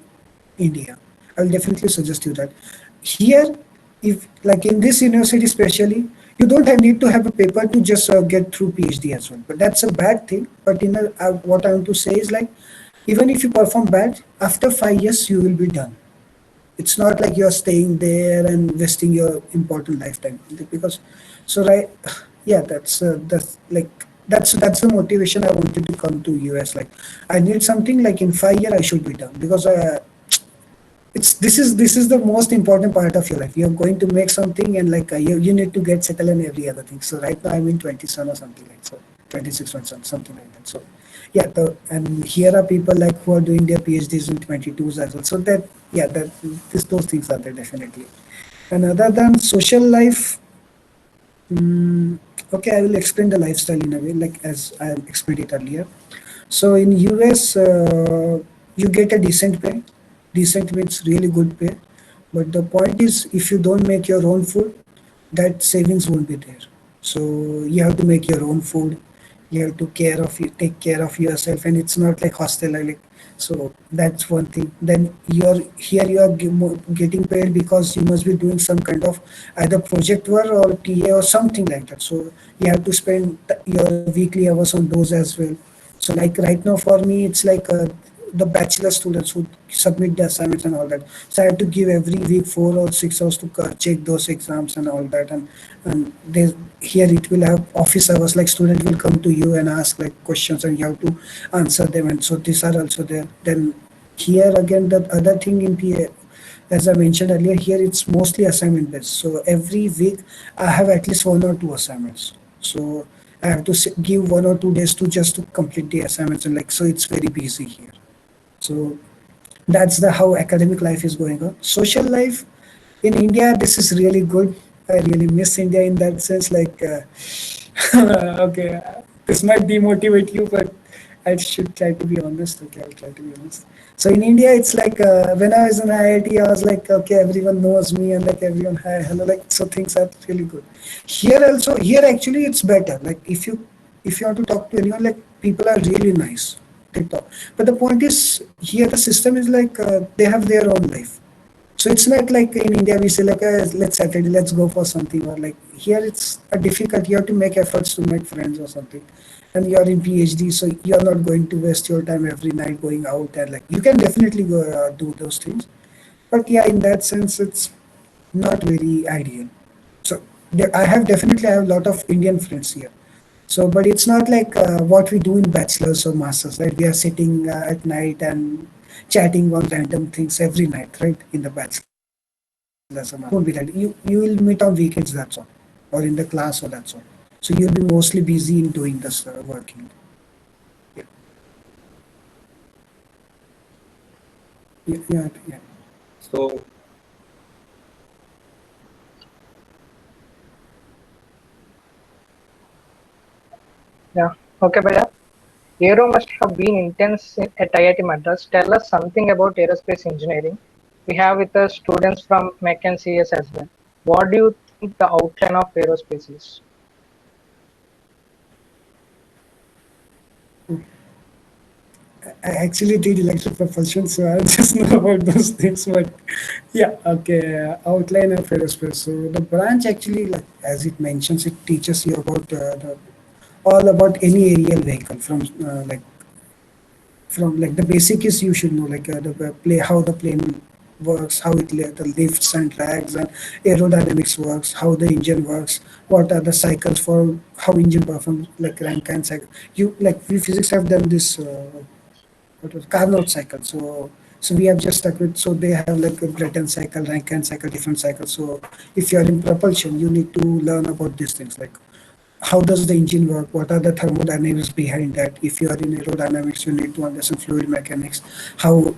India. I will definitely suggest you that. Here, if like in this university especially, you don't need to have a paper to just get through PhD as well. But that's a bad thing. But what I want to say is like, even if you perform bad, after 5 years you will be done. It's not like you're staying there and wasting your important lifetime because, so right, yeah, that's like that's the motivation I wanted to come to US. Like, I need something like in 5 years I should be done because it's this is the most important part of your life. You're going to make something and like you need to get settled and every other thing. So right now I'm in 27 or something like so 26 or something like that. So yeah, and here are people like who are doing their PhDs in 22s as well. So that yeah, those things are there definitely. And other than social life, mm, okay, I will explain the lifestyle in a way like as I explained it earlier. So in US, you get a decent pay. Decent means really good pay. But the point is, if you don't make your own food, that savings won't be there. So you have to make your own food. You have to take care of yourself, and it's not like hostel. Like so, that's one thing. Then you're here. You are getting paid because you must be doing some kind of either project work or TA or something like that. So you have to spend your weekly hours on those as well. So like right now for me, it's like the bachelor students who submit the assignments and all that. So I have to give every week 4 or 6 hours to check those exams and all that. And there's here it will have office hours. Like student will come to you and ask like questions, and you have to answer them. And so these are also there. Then here again, the other thing in PA, as I mentioned earlier, here it's mostly assignment based. So every week I have at least 1 or 2 assignments. So I have to give 1 or 2 days to just to complete the assignments, and like so it's very busy here. So that's the how academic life is going on. Social life in India, this is really good. I really miss India in that sense. Like, okay, this might demotivate you, but I should try to be honest. Okay, I'll try to be honest. So in India, it's like when I was in IIT, I was like, okay, everyone knows me and like everyone, hi, hello, like so things are really good. Here also, here actually it's better. Like if you want to talk to anyone, like people are really nice. They talk. But the point is, here the system is like they have their own life. So it's not like in India we say like let's Saturday let's go for something, or like here it's a difficult. You have to make efforts to make friends or something, and you are in PhD, so you are not going to waste your time every night going out and like you can definitely go do those things, but yeah, in that sense it's not very ideal. So I have definitely I have a lot of Indian friends here. So, but it's not like what we do in bachelors or masters, right? We are sitting at night and chatting on random things every night, right? In the bachelors or masters. Won't be that. You will meet on weekends, that's all, or in the class, or that's all. So you'll be mostly busy in doing this working. Yeah. Yeah. So Yeah. Okay, Bhaiya. Aero must have been intense at IIT Madras. Tell us something about aerospace engineering. We have with us students from Mech and CS as well. What do you think the outline of aerospace is? I actually did electric propulsion, so I just know about those things. But yeah, okay. Outline of aerospace. So the branch actually, like as it mentions, it teaches you about all about any aerial vehicle from the basic is you should know like the play how the plane works, how the lifts and drags and aerodynamics works, how the engine works, what are the cycles for how engine performs, like Rankine cycle. You like we physics have done this. What was Carnot cycle. So we have just stuck with, so they have like a Breton cycle, Rankine cycle, different cycles. So if you are in propulsion, you need to learn about these things like how does the engine work, what are the thermodynamics behind that. If you are in aerodynamics, you need to understand fluid mechanics, how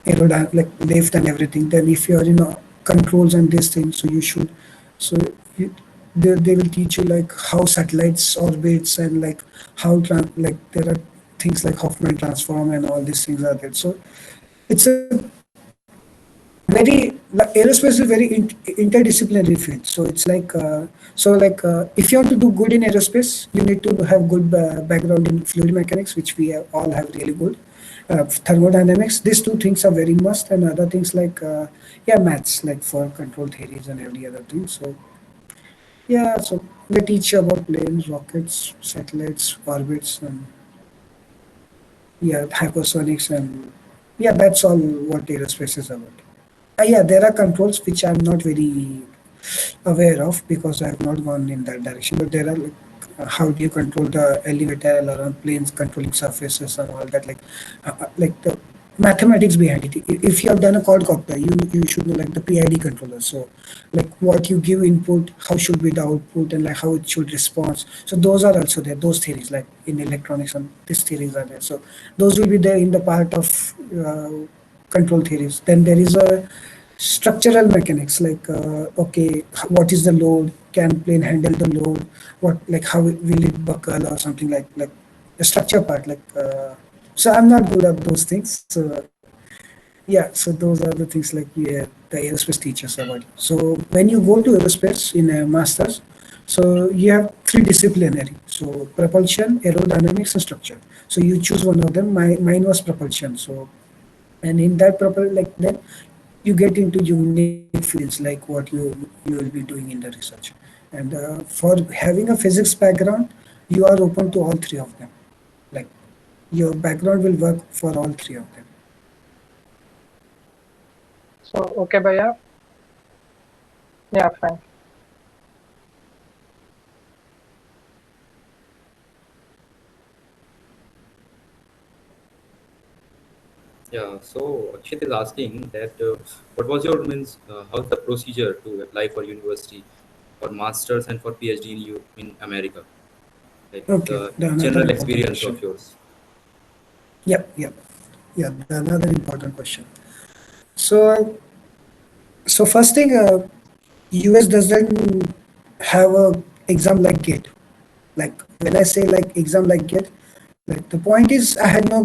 aerodynamic like lift and everything. Then if you are in controls and these things, so you should so you, they will teach you like how satellites orbits and like how like there are things like Hoffman transform and all these things are there. So it's a very like, aerospace is a very interdisciplinary field. So it's like if you want to do good in aerospace, you need to have good background in fluid mechanics, which we all have really good. Thermodynamics. These two things are very must, and other things like yeah, maths like for control theories and every other thing. So Yeah, so they teach you about planes, rockets, satellites, orbits, and yeah, hypersonics, and yeah, that's all what aerospace is about. Yeah, there are controls which I'm not very aware of because I have not gone in that direction. But there are like, how do you control the elevator, around planes, controlling surfaces and all that, like the mathematics behind it. If you have done a quadcopter, you should know like the PID controller. So like what you give input, how should be the output, and like how it should respond. So those are also there. Those theories, like in electronics, and these theories are there. So those will be there in the part of control theories. Then there is a structural mechanics like okay, what is the load, can plane handle the load, what, like how will it buckle or something, like the structure part, so I'm not good at those things. So yeah, so those are the things like, yeah, the aerospace teaches about it. So when you go to aerospace in a masters, so you have three disciplinary, so propulsion, aerodynamics, and structure. So you choose one of them. Mine was propulsion. So and in that proper, like then you get into unique fields like what you will be doing in the research. And for having a physics background, you are open to all three of them. Like your background will work for all three of them. So okay, Bhaiya. Yeah, fine. Yeah, so Akshit is asking that what was your means? How's the procedure to apply for university, for masters and for PhD in America? Like Okay, the the another general important experience question. of yours. Yep. Yeah, the another important question. So so first thing, US doesn't have a exam like GATE. Like when I say like exam like GATE, like the point is I had no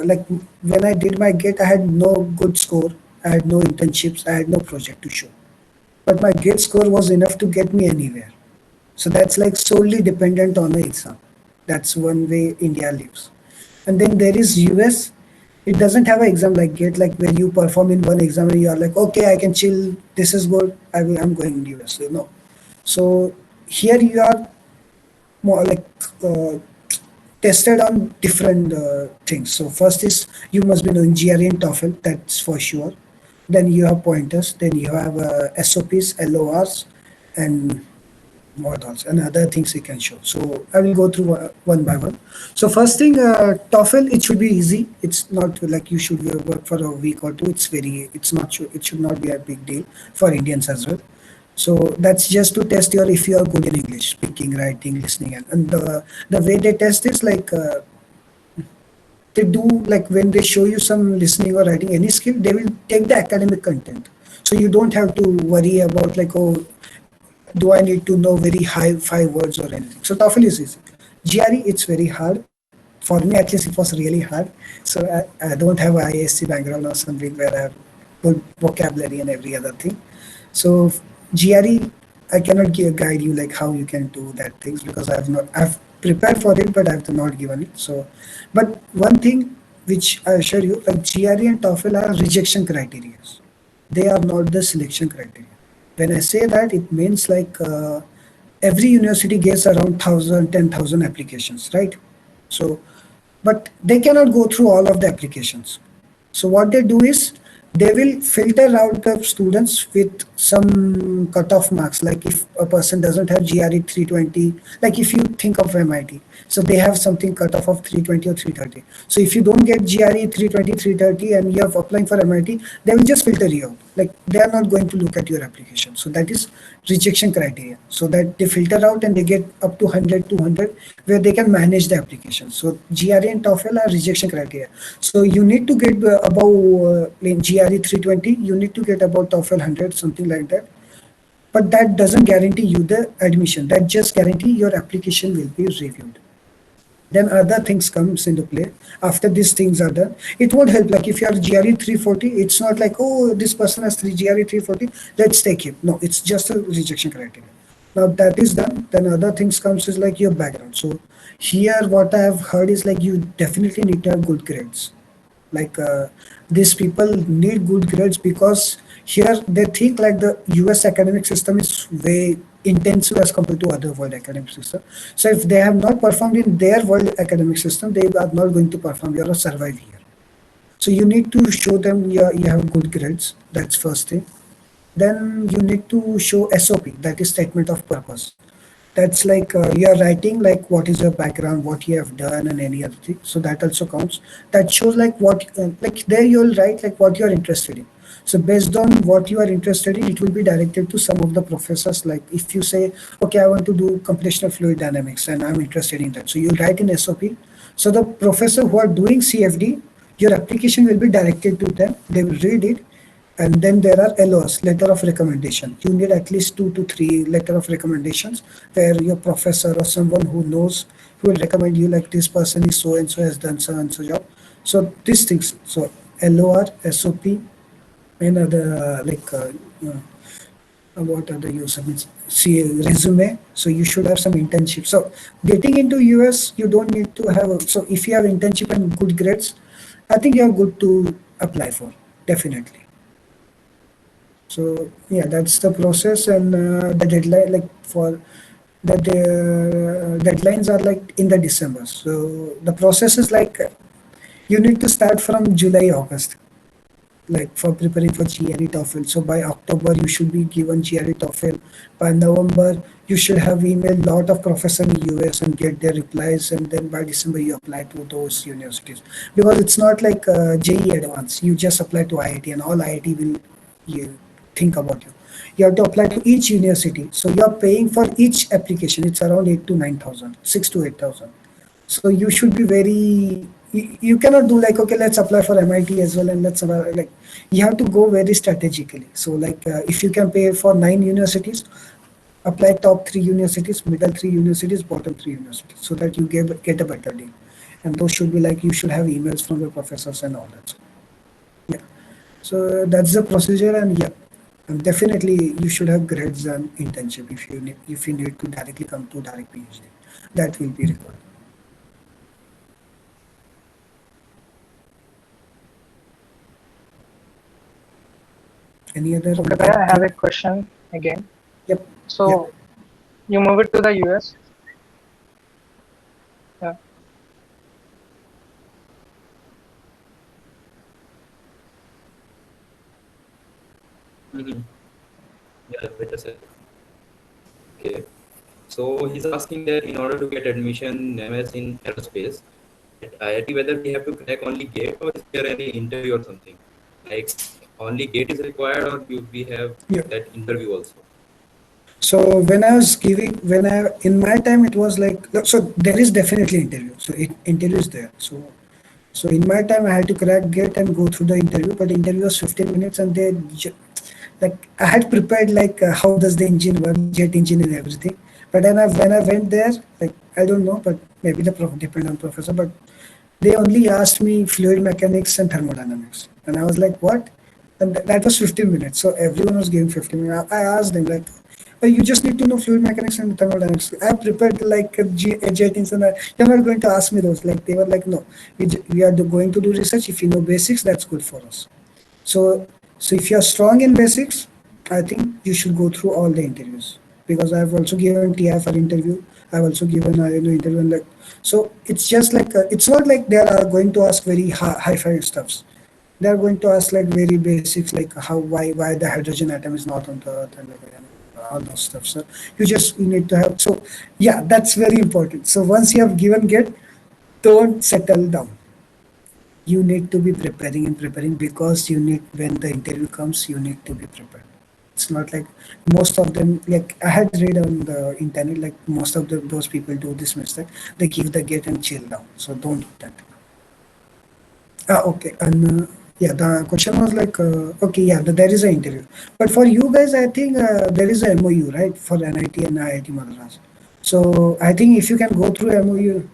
like when I did my GATE, I had no good score, I had no internships, I had no project to show. But my GATE score was enough to get me anywhere. So that's like solely dependent on the exam. That's one way India lives. And then there is US. It doesn't have an exam like GATE, like where you perform in one exam and you are like, okay, I can chill. This is good. I'm going to US. So, no. So here you are more like uh, tested on different things. So first is you must be knowing GRE and TOEFL. That's for sure. Then you have pointers. Then you have SOPs, LORs, and models and other things you can show. So I will go through one by one. So first thing, TOEFL, it should be easy. It's not like you should work for a week or two. It's not sure. It should not be a big deal for Indians as well. So that's just to test your if you are good in English, speaking, writing, listening, and the way they test is like they do like when they show you some listening or writing any skill, they will take the academic content. So you don't have to worry about like, oh, do I need to know very high 5 words or anything? So TOEFL is easy. GRE, it's very hard. For me, at least, it was really hard. So I don't have a ISC background or something where I have good vocabulary and every other thing. So GRE, I cannot guide you like how you can do that things because I've prepared for it, but I've not given it. So, but one thing which I assure you, like GRE and TOEFL are rejection criteria. They are not the selection criteria. When I say that, it means like every university gets around 1,000, 10,000 applications, right? So, but they cannot go through all of the applications. So what they do is they will filter out the students with some cutoff marks. Like if a person doesn't have GRE 320, like if you think of MIT, so they have something cutoff of 320 or 330. So if you don't get GRE 320, 330 and you are applying for MIT, they will just filter you out. Like they are not going to look at your application. So that is rejection criteria. So that they filter out and they get up to 100, 200 where they can manage the application. So GRE and TOEFL are rejection criteria. So you need to get above in GRE 320, you need to get about TOEFL 100, something like that. But that doesn't guarantee you the admission. That just guarantee your application will be reviewed. Then other things comes into play after these things are done. It won't help. Like if you are GRE 340, it's not like, oh, this person has GRE 340, let's take him. No, it's just a rejection criteria. Now that is done, then other things comes is like your background. So here what I have heard is like you definitely need to have good grades. Like these people need good grades because here they think like the US academic system is way intensive as compared to other world academic system. So if they have not performed in their world academic system, they are not going to perform or survive here. So you need to show them you have good grades. That's first thing. Then you need to show SOP, that is statement of purpose. That's like you are writing like what is your background, what you have done, and any other thing. So that also counts. That shows like what like there you'll write like what you are interested in. So based on what you are interested in, it will be directed to some of the professors. Like if you say, okay, I want to do computational fluid dynamics and I'm interested in that. So you write in SOP. So the professor who are doing CFD, your application will be directed to them. They will read it, and then there are LOS, letter of recommendation. You need at least 2 to 3 letter of recommendations where your professor or someone who knows who will recommend you like this person is so and so has done so and so job. So these things. So LOR, SOP, and other what other you submit, see resume. So you should have some internship. So getting into US, you don't need to have. So if you have internship and good grades, I think you're good to apply for, definitely. So yeah, that's the process, and the deadline like for the deadlines are like in the December. So the process is like you need to start from July August, like for preparing for GRE TOEFL. So by October you should be given GRE TOEFL. By November you should have emailed lot of professors in US and get their replies, and then by December you apply to those universities, because it's not like JE Advanced. You just apply to IIT and all IIT will you think about you. You have to apply to each university. So you are paying for each application. It's around 8 to 9,000, 6 to 8,000. So you should be very. You cannot do like, okay, let's apply for MIT as well, and let's like you have to go very strategically. So like if you can pay for 9 universities, apply top 3 universities, middle 3 universities, bottom 3 universities, so that you get a better deal. And those should be like you should have emails from the professors and all that. So, yeah. So that's the procedure, and yeah, and definitely you should have grades and internship if you need to directly come to direct PhD. That will be required. Any other? Okay, Bhaiya, I have a question again. Yep. So you move it to the US. Yeah. Mm-hmm. Yeah, better said. Okay. So he's asking that in order to get admission MS in aerospace at IIT, whether we have to crack only GATE or is there any interview or something? Like only GATE is required or we have Yeah. that interview also? So when I was giving, when I in my time it was like, so there is definitely interview. So interview is there. So in my time I had to crack gate and go through the interview, but interview was 15 minutes, and like I had prepared like how does the engine work, jet engine and everything. But then when I went there, like I don't know, but maybe the depend on professor, but they only asked me fluid mechanics and thermodynamics, and I was like, what? And that was 15 minutes. So everyone was giving 15 minutes. I asked them like, you just need to know fluid mechanics and thermodynamics. I prepared like a jet engine. You're not going to ask me those. Like they were like, no, we are going to do research. If you know basics, that's good for us. So, so if you are strong in basics, I think you should go through all the interviews, because I've also given TI for interview. I've also given interview, and like, so it's just like it's not like they are going to ask very high-fi stuffs. They are going to ask like very basics, like why the hydrogen atom is not on the earth, and like, all those stuff. So you need to have. So yeah, that's very important. So once you have given get, don't settle down. You need to be preparing and preparing, because you need, when the interview comes, you need to be prepared. It's not like most of them, like I had read on the internet, like most of those people do this mistake. They give the gate and chill down. So don't do that. Okay. And yeah, the question was like, okay, yeah, there is an interview. But for you guys, I think there is a MOU, right, for NIT and IIT Madras. So I think if you can go through MOU,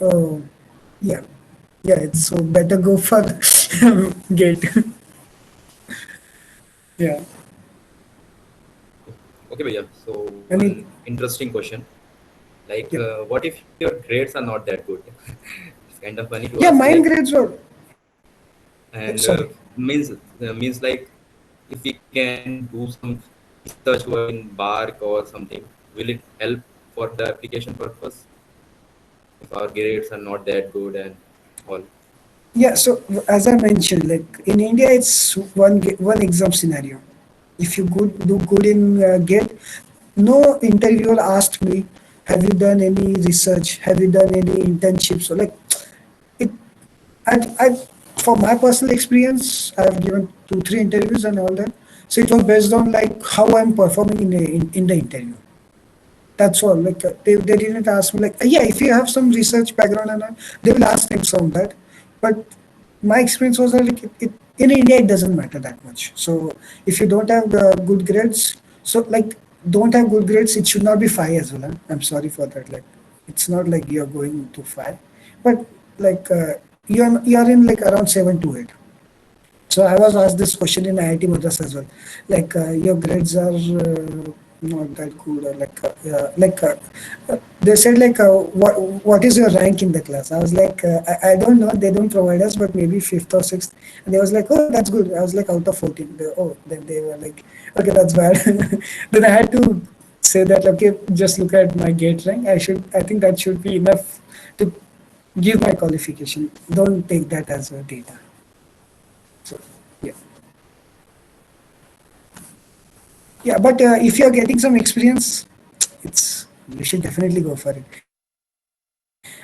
oh, yeah, yeah, it's so better go for gate. Yeah. Okay, Bhaiya. So I one mean, interesting question. Like, yeah, what if your grades are not that good? It's kind of funny to yeah, ask. mine Like, grades were, and sorry. means like if we can do some research work in bark or something, will it help for the application purpose if our grades are not that good and all? Yeah, so as I mentioned, like in India, it's one exam scenario. If you do good in GATE, no interviewer asked me, "Have you done any research? Have you done any internships?" So like it, I for my personal experience, I've given 2 3 interviews and all that. So it was based on like how I'm performing in the interview. That's all. Like they didn't ask me like yeah, if you have some research background and all, they will ask things on that. But my experience was that like in India it doesn't matter that much. So if you don't have good grades, so like don't have good grades, it should not be five as well. Huh? I'm sorry for that. Like it's not like you're going to five, but like you're in like around 7 to 8. So I was asked this question in IIT Madras as well. Like your grades are not that good, or they said like what is your rank in the class? I was like I don't know. They don't provide us, but maybe fifth or sixth. And they was like, oh, that's good. I was like out of 14. Oh, then they were like, okay, that's bad. Then I had to say that okay, just look at my gate rank. I think that should be enough to give my qualification. Don't take that as a data. So yeah. Yeah, but if you're getting some experience, it's you should definitely go for it.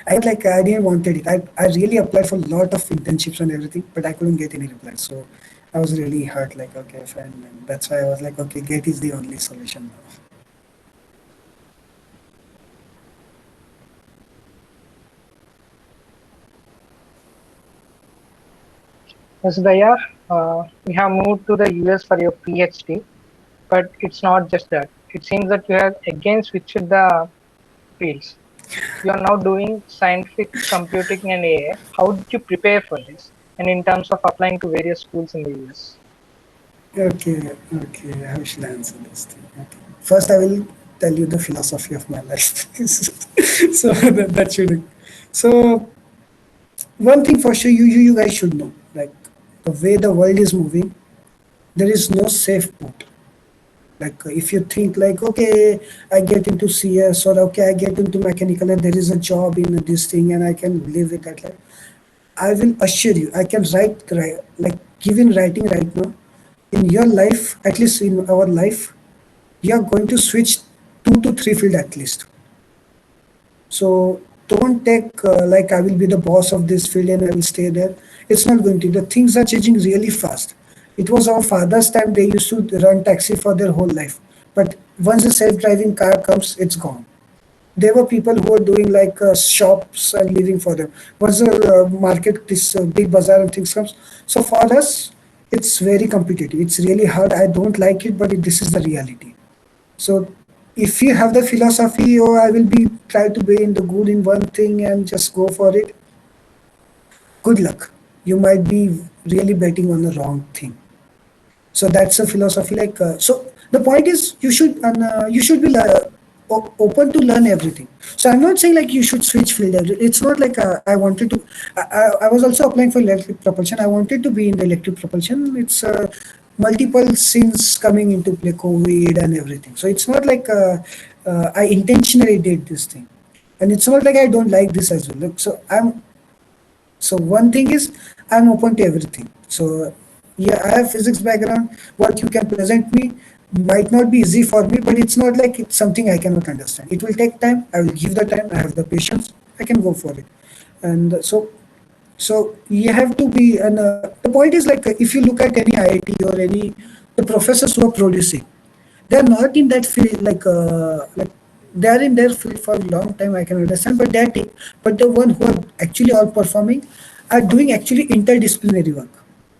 I was like I didn't wanted it. I really applied for a lot of internships and everything, but I couldn't get any reply. So I was really hurt. Like okay, fine. And that's why I was like, okay, GATE is the only solution now. Yes, Daya, you have moved to the US for your PhD, but it's not just that. It seems that you have again switched the fields. You are now doing scientific computing and AI. How did you prepare for this? And in terms of applying to various schools in the US? Okay. How should I answer this thing? Okay. First, I will tell you the philosophy of my life. So that should. So one thing for sure, you guys should know, like the way the world is moving, there is no safe port. Like if you think like okay, I get into CS or okay, I get into mechanical and there is a job in this thing and I can live with that life. I will assure you, I can write like given writing right now. In your life, at least in our life, you are going to switch 2 to 3 field at least. So don't take like I will be the boss of this field and I will stay there. It's not going to. The things are changing really fast. It was our father's time they used to run taxi for their whole life. But once the self-driving car comes, it's gone. There were people who were doing like shops and living for them. Once the market, this big bazaar and things comes. So for us, it's very competitive. It's really hard. I don't like it, but this is the reality. So if you have the philosophy, oh, I will be try to be in the good in one thing and just go for it, good luck. You might be really betting on the wrong thing. So that's a philosophy. Like so, the point is you should be open to learn everything. So I'm not saying like you should switch field. It's not like I wanted to. I was also applying for electric propulsion. I wanted to be in the electric propulsion. It's multiple scenes coming into play, COVID and everything. So it's not like I intentionally did this thing, and it's not like I don't like this as well. Look, so one thing is I'm open to everything. So yeah, I have physics background. What you can present me might not be easy for me, but it's not like it's something I cannot understand. It will take time. I will give the time. I have the patience. I can go for it. And so you have to be. And the point is like if you look at any IIT or any the professors who are producing, they are not in that field like they are in their field for a long time. I can understand, but but the one who are actually outperforming are doing actually interdisciplinary work.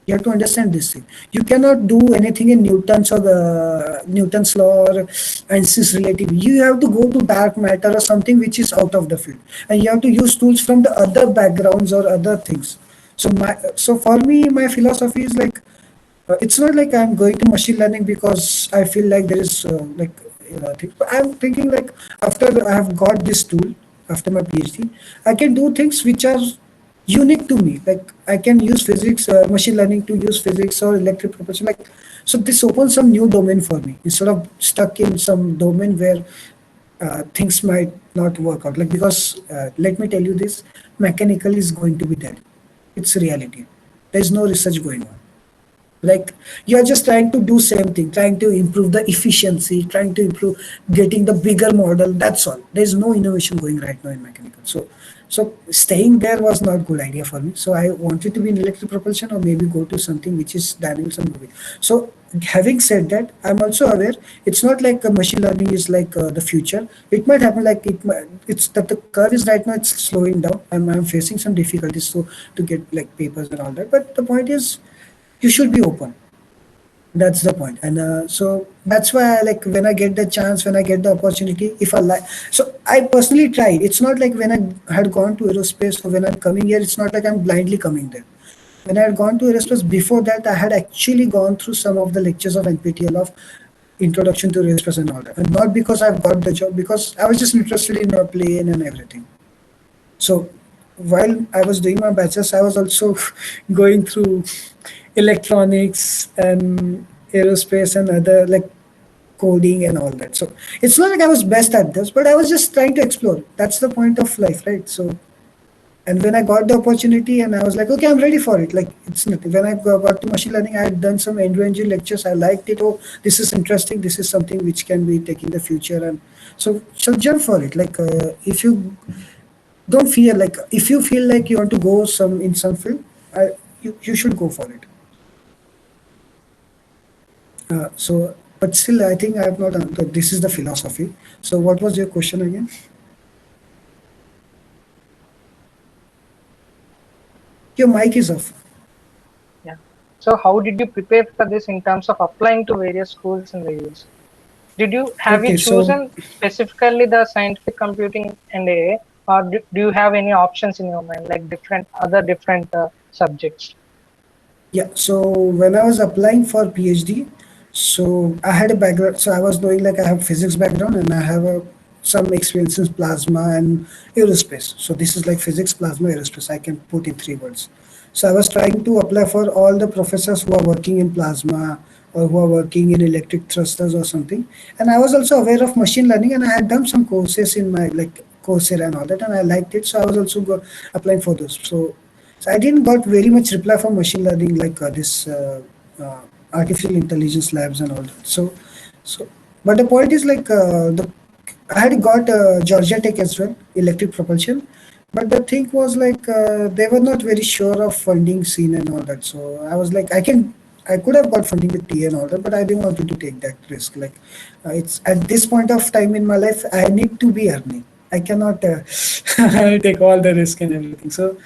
You have to understand this thing. You cannot do anything in Newton's or the Newton's law or Einstein's relativity. You have to go to dark matter or something which is out of the field, and you have to use tools from the other backgrounds or other things. So for me, my philosophy is like it's not like I'm going to machine learning because I feel like there is I'm thinking like after I have got this tool after my PhD, I can do things which are unique to me. Like I can use physics, machine learning to use physics or electric propulsion. Like so, this opens some new domain for me instead of stuck in some domain where things might not work out. Like because let me tell you this, mechanical is going to be dead. It's reality. There is no research going on. Like you're just trying to do same thing, trying to improve the efficiency, trying to improve getting the bigger model. That's all. There's no innovation going right now in mechanical. So staying there was not good idea for me. So I wanted to be in electric propulsion or maybe go to something which is dynamics and moving. So having said that, I'm also aware it's not like machine learning is like the future. It might happen like it's that the curve is right now it's slowing down. I'm facing some difficulties to get like papers and all that. But the point is you should be open. That's the point. And so that's why I like when I get the chance, when I get the opportunity, if I like. So I personally tried. It's not like when I had gone to aerospace or when I'm coming here, it's not like I'm blindly coming there. When I had gone to aerospace before that, I had actually gone through some of the lectures of NPTEL of introduction to aerospace and all that. And not because I've got the job, because I was just interested in a plane and everything. So while I was doing my bachelor's, I was also going through electronics and aerospace and other like coding and all that. So it's not like I was best at this, but I was just trying to explore. That's the point of life, right? So and when I got the opportunity and I was like, okay, I'm ready for it. Like it's nothing. When I got to machine learning, I had done some end-to-end lectures. I liked it. Oh, this is interesting. This is something which can be taking the future. And so jump for it. Like if you don't fear, like if you feel like you want to go some in some field, you should go for it. But still I think I have not answered. This is the philosophy. So what was your question again? Your mic is off. Yeah. So how did you prepare for this in terms of applying to various schools in the US? Have you Okay, so chosen specifically the scientific computing and AI, or do you have any options in your mind, like different subjects? yeah, so when I was applying for PhD, so I had a background. So I was knowing like I have physics background and I have some experience in plasma and aerospace. So this is like physics, plasma, aerospace. I can put in three words. So I was trying to apply for all the professors who are working in plasma or who are working in electric thrusters or something. And I was also aware of machine learning and I had done some courses in my like Coursera and all that, and I liked it. So I was also applying for those. So I didn't got very much reply from machine learning like this uh, artificial intelligence labs and all that. So, but the point is like the I had got Georgia Tech as well, electric propulsion. But the thing was like they were not very sure of funding scene and all that. So I was like, I could have got funding with TA and all that, but I didn't want to take that risk. Like it's at this point of time in my life, I need to be earning. I cannot take all the risk and everything. So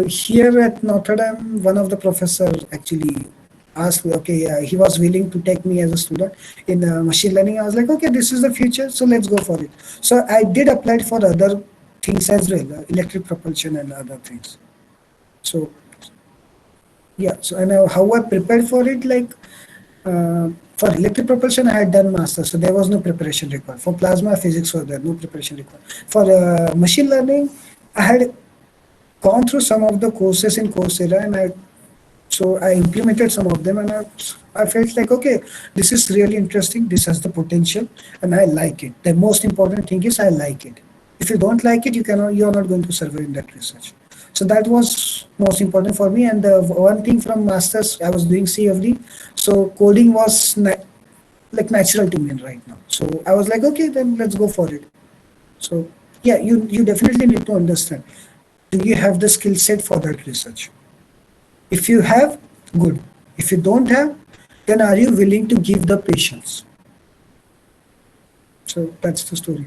here at Notre Dame, one of the professor actually asked me, okay, he was willing to take me as a student in machine learning. I was like, okay, this is the future, so let's go for it. So I did apply for other things as well, electric propulsion and other things. So yeah, so and how I prepared for it, like for electric propulsion, I had done master, so there was no preparation required. For plasma physics was there, no preparation required. For machine learning, I had gone through some of the courses in Coursera, and I implemented some of them, and I felt like okay, this is really interesting. This has the potential, and I like it. The most important thing is I like it. If you don't like it, you are not going to survive in that research. So that was most important for me. And the one thing from masters, I was doing CFD, so coding was like natural to me right now. So I was like, okay, then let's go for it. So yeah, you definitely need to understand. Do you have the skill set for that research? If you have, good. If you don't have, then are you willing to give the patience? So that's the story.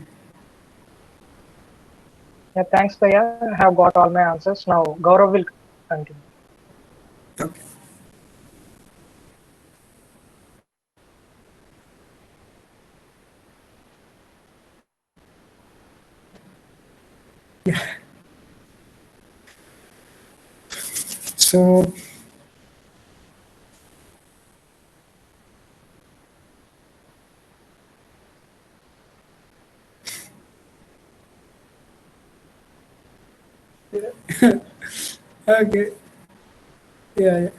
Yeah, thanks, Bhaiya. I have got all my answers. Now, Gaurav will continue. Okay. Yeah. So Okay. Yeah, yeah.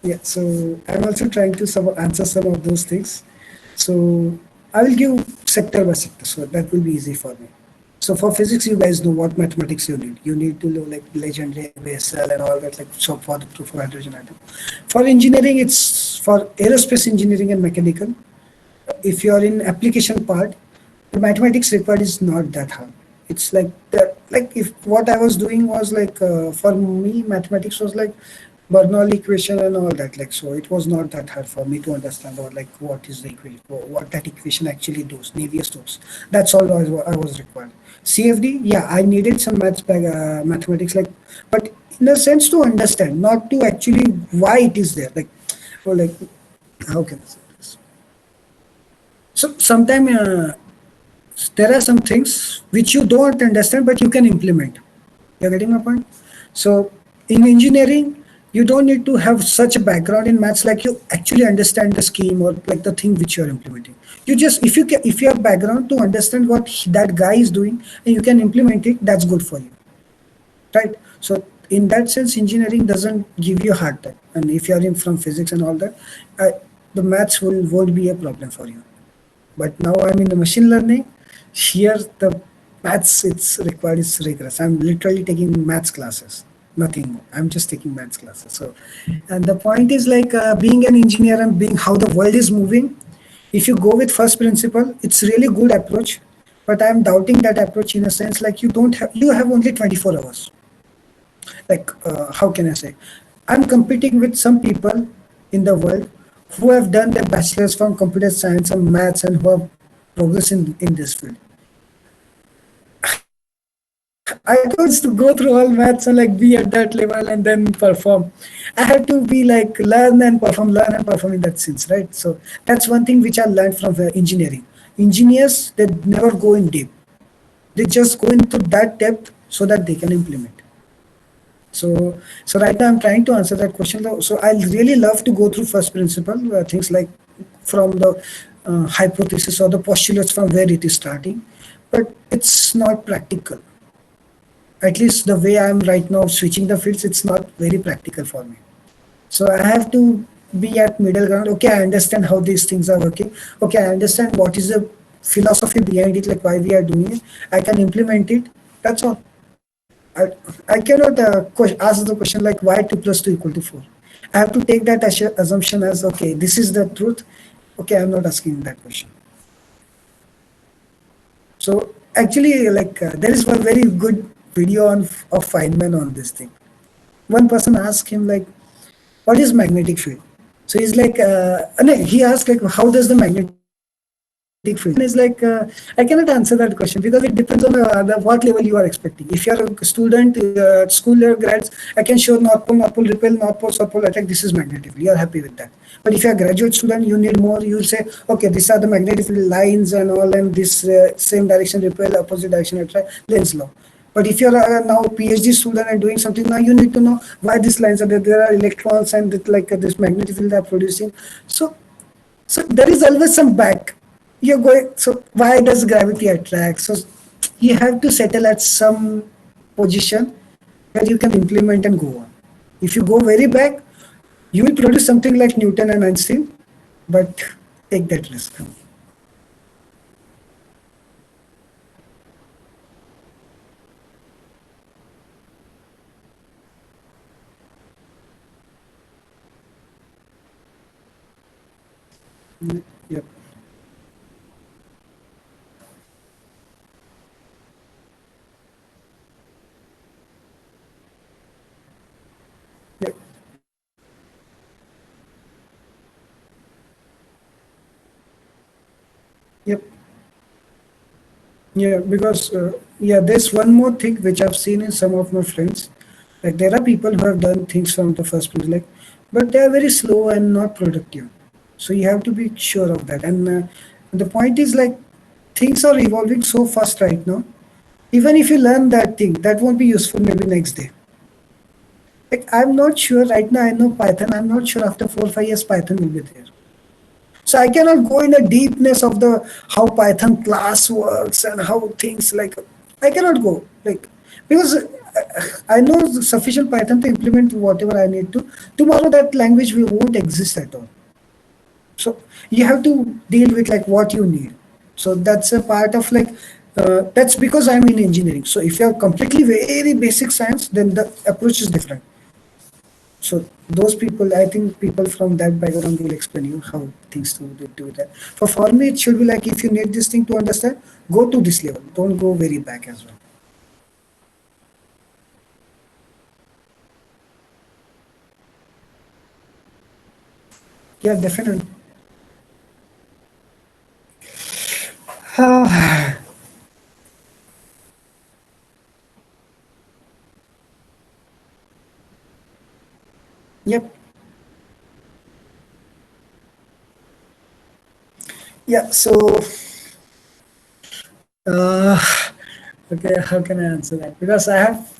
Yeah. So I'm also trying to answer some of those things. So I will give sector by sector, so that will be easy for me. So for physics, you guys know what mathematics you need. You need to know like Legendre, Bessel, and all that, like so for the proof of hydrogen atom. For engineering, it's for aerospace engineering and mechanical. If you are in application part, the mathematics required is not that hard. It's like that. Like if what I was doing was like for me, mathematics was like Bernoulli equation and all that. Like so, it was not that hard for me to understand or like what is the equation, what that equation actually does, Navier Stokes. That's all I was required. CFD, yeah, I needed some mathematics, like, but in a sense to understand, not to actually why it is there. Like, or like, how can I say this? So sometimes there are some things which you don't understand, but you can implement. You're getting my point? So in engineering, you don't need to have such a background in maths, like you actually understand the scheme or like the thing which you're implementing. You just, if you have background to understand what that guy is doing and you can implement it, that's good for you, right? So in that sense, engineering doesn't give you a hard time. And if you're in from physics and all that, the maths won't be a problem for you. But now I'm in the machine learning. Here the maths it's required is rigorous. I'm literally taking maths classes, nothing more. I'm just taking maths classes. So, and the point is like being an engineer and being how the world is moving. If you go with first principle, it's really good approach. But I'm doubting that approach in a sense like you have only 24 hours. Like how can I say? I'm competing with some people in the world who have done their bachelor's from computer science and maths and who have progressed in this field. I don't to go through all maths and like be at that level and then perform. I have to be like learn and perform in that sense, right? So that's one thing which I learned from engineering. Engineers, they never go in deep. They just go into that depth so that they can implement. So right now I'm trying to answer that question. So I really love to go through first principle things like from the hypothesis or the postulates from where it is starting, but it's not practical. At least the way I'm right now switching the fields, it's not very practical for me. So I have to be at middle ground. Okay, I understand how these things are working. Okay, I understand what is the philosophy behind it, like why we are doing it. I can implement it. That's all. I cannot ask the question like why 2 plus 2 equal to 4. I have to take that assumption as okay, this is the truth. Okay, I'm not asking that question. So actually, like there is one very good video of Feynman on this thing. One person asked him like, "What is magnetic field?" So he's like, no, he asked like, "How does the magnetic field work?" And is like, I cannot answer that question because it depends on what level you are expecting. If you are a student, school level grads, I can show North Pole repel, North Pole, South Pole attack. This is magnetic field. You are happy with that. But if you are a graduate student, you need more. You will say, okay, these are the magnetic field lines and all, and this same direction repel, opposite direction attract, Lenz's law. But if you're now PhD student and doing something, now you need to know why these lines are there. There are electrons and like this magnetic field they are producing. So there is always some back. You're going. So why does gravity attract? So you have to settle at some position where you can implement and go on. If you go very back, you will produce something like Newton and Einstein, but take that risk. Yep. Yep. Yep. Yeah, because yeah, there's one more thing which I've seen in some of my friends. Like there are people who have done things from the first place, like, but they are very slow and not productive. So you have to be sure of that. And the point is like things are evolving so fast right now. Even if you learn that thing, that won't be useful maybe next day. Like I'm not sure right now. I know Python. I'm not sure after 4 or 5 years Python will be there. So I cannot go in the deepness of the how Python class works and how things like I cannot go like because I know sufficient Python to implement whatever I need to. Tomorrow that language will won't exist at all. So you have to deal with like what you need. So that's a part of like that's because I'm in engineering. So if you are completely very basic science, then the approach is different. So those people, I think people from that background will explain you how things to do that. For me, it should be like if you need this thing to understand, go to this level. Don't go very back as well. Yeah, definitely. Yep. Yeah. So, uh, okay, how can I answer that? Because I have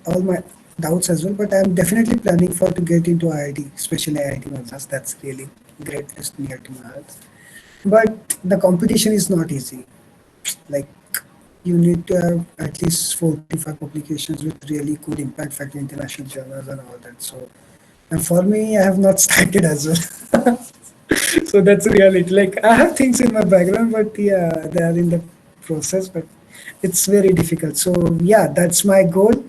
all my doubts as well, but I'm definitely planning for to get into IIT, especially IIT Madras. That's really great. It's near to my heart. But the competition is not easy. Like you need to have at least 45 publications with really good impact factor international journals and all that. So, and for me, I have not started as well. So that's reality. Like I have things in my background, but yeah, they are in the process. But it's very difficult. So yeah, that's my goal.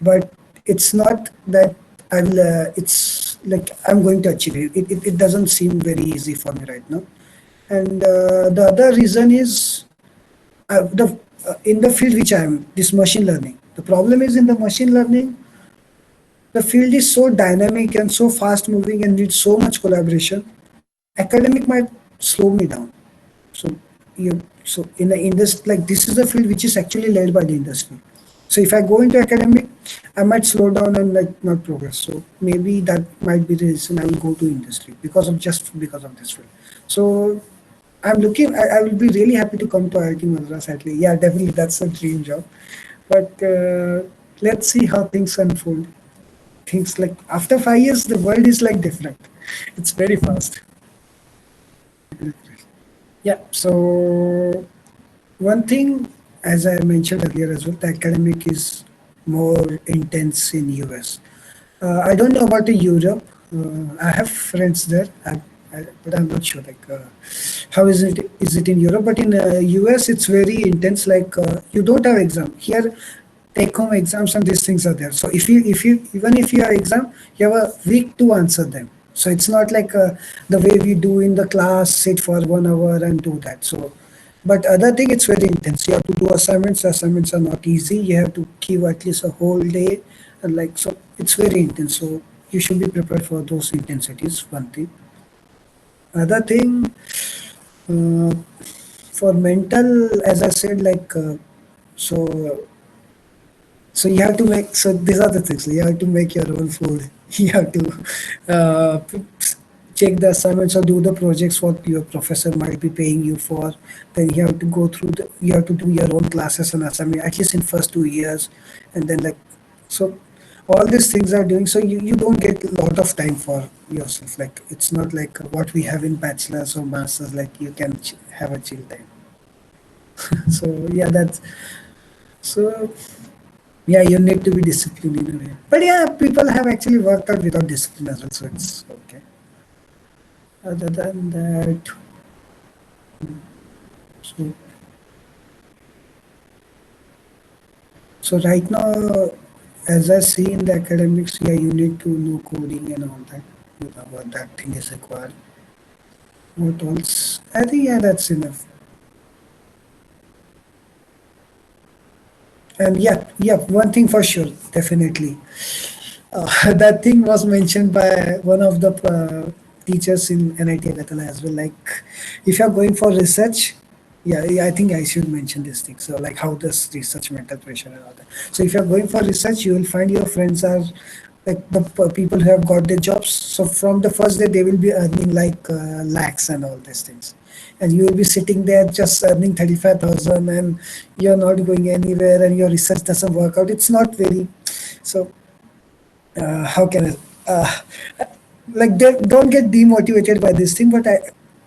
But it's not that I will. It's like I'm going to achieve it. It doesn't seem very easy for me right now. And the other reason is the in the field which I am, this machine learning. The problem is in the machine learning, the field is so dynamic and so fast moving and needs so much collaboration. Academic might slow me down. So so in the industry, like this is a field which is actually led by the industry. So if I go into academic, I might slow down and like not progress. So maybe that might be the reason I will go to industry because of this field. So I'm looking. I will be really happy to come to IIT Madras at least. Yeah, definitely that's a dream job. But let's see how things unfold. Things like after 5 years, the world is like different. It's very fast. Yeah. So one thing, as I mentioned earlier as well, the academic is more intense in US. I don't know about the Europe. I have friends there, but I'm not sure. Like, how is it? Is it in Europe? But in US, it's very intense. Like, you don't have exam here. Take-home exams and these things are there. So if you even if you have exam, you have a week to answer them. So it's not like the way we do in the class, sit for 1 hour and do that. So, but other thing, it's very intense. You have to do assignments. Assignments are not easy. You have to give at least a whole day, and like so, it's very intense. So you should be prepared for those intensities. One thing. Other thing, uh, for mental, as I said, like so so you have to make, so these are the things. You have to make your own food. You have to uh, check the assignments or do the projects what your professor might be paying you for. Then you have to go through the, you have to do your own classes and assignment at least in first 2 years, and then like so all these things are doing. So you don't get a lot of time for yourself. Like it's not like what we have in bachelor's or masters. Like you can have a chill time. So yeah, that's so. Yeah, you need to be disciplined in a way. But yeah, people have actually worked out without discipline as well, so it's okay. Other than that, so, so right now, as I see in the academics, yeah, you need to know coding and all that. What that thing is required. What else? I think yeah, that's enough. And yeah, one thing for sure, definitely. That thing was mentioned by one of the teachers in NIT Agartala as well. Like, if you're going for research, yeah, I think I should mention this thing. So, like, how does research mental pressure and all that. So, if you're going for research, you will find your friends are like the people who have got their jobs. So, from the first day, they will be earning like lakhs and all these things. And you will be sitting there just earning 35,000 and you're not going anywhere and your research doesn't work out. It's not very so how can I like don't get demotivated by this thing, but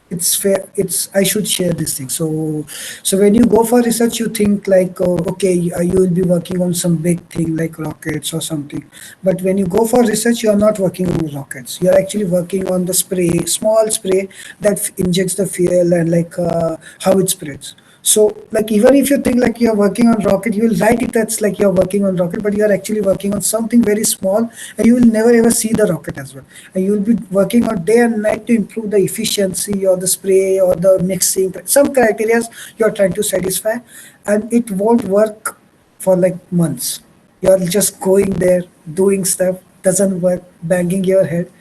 it's fair, it's I should share this thing. So when you go for research, you think like, okay, you will be working on some big thing like rockets or something. But when you go for research, you are not working on rockets, you are actually working on the spray, small spray that injects the fuel, and like how it spreads. So like even if you think like you're working on rocket, you will write it that's like you're working on rocket, but you are actually working on something very small, and you will never ever see the rocket as well. And you will be working on day and night to improve the efficiency or the spray or the mixing, some criteria you are trying to satisfy, and it won't work for like months. You are just going there, doing stuff, doesn't work, banging your head.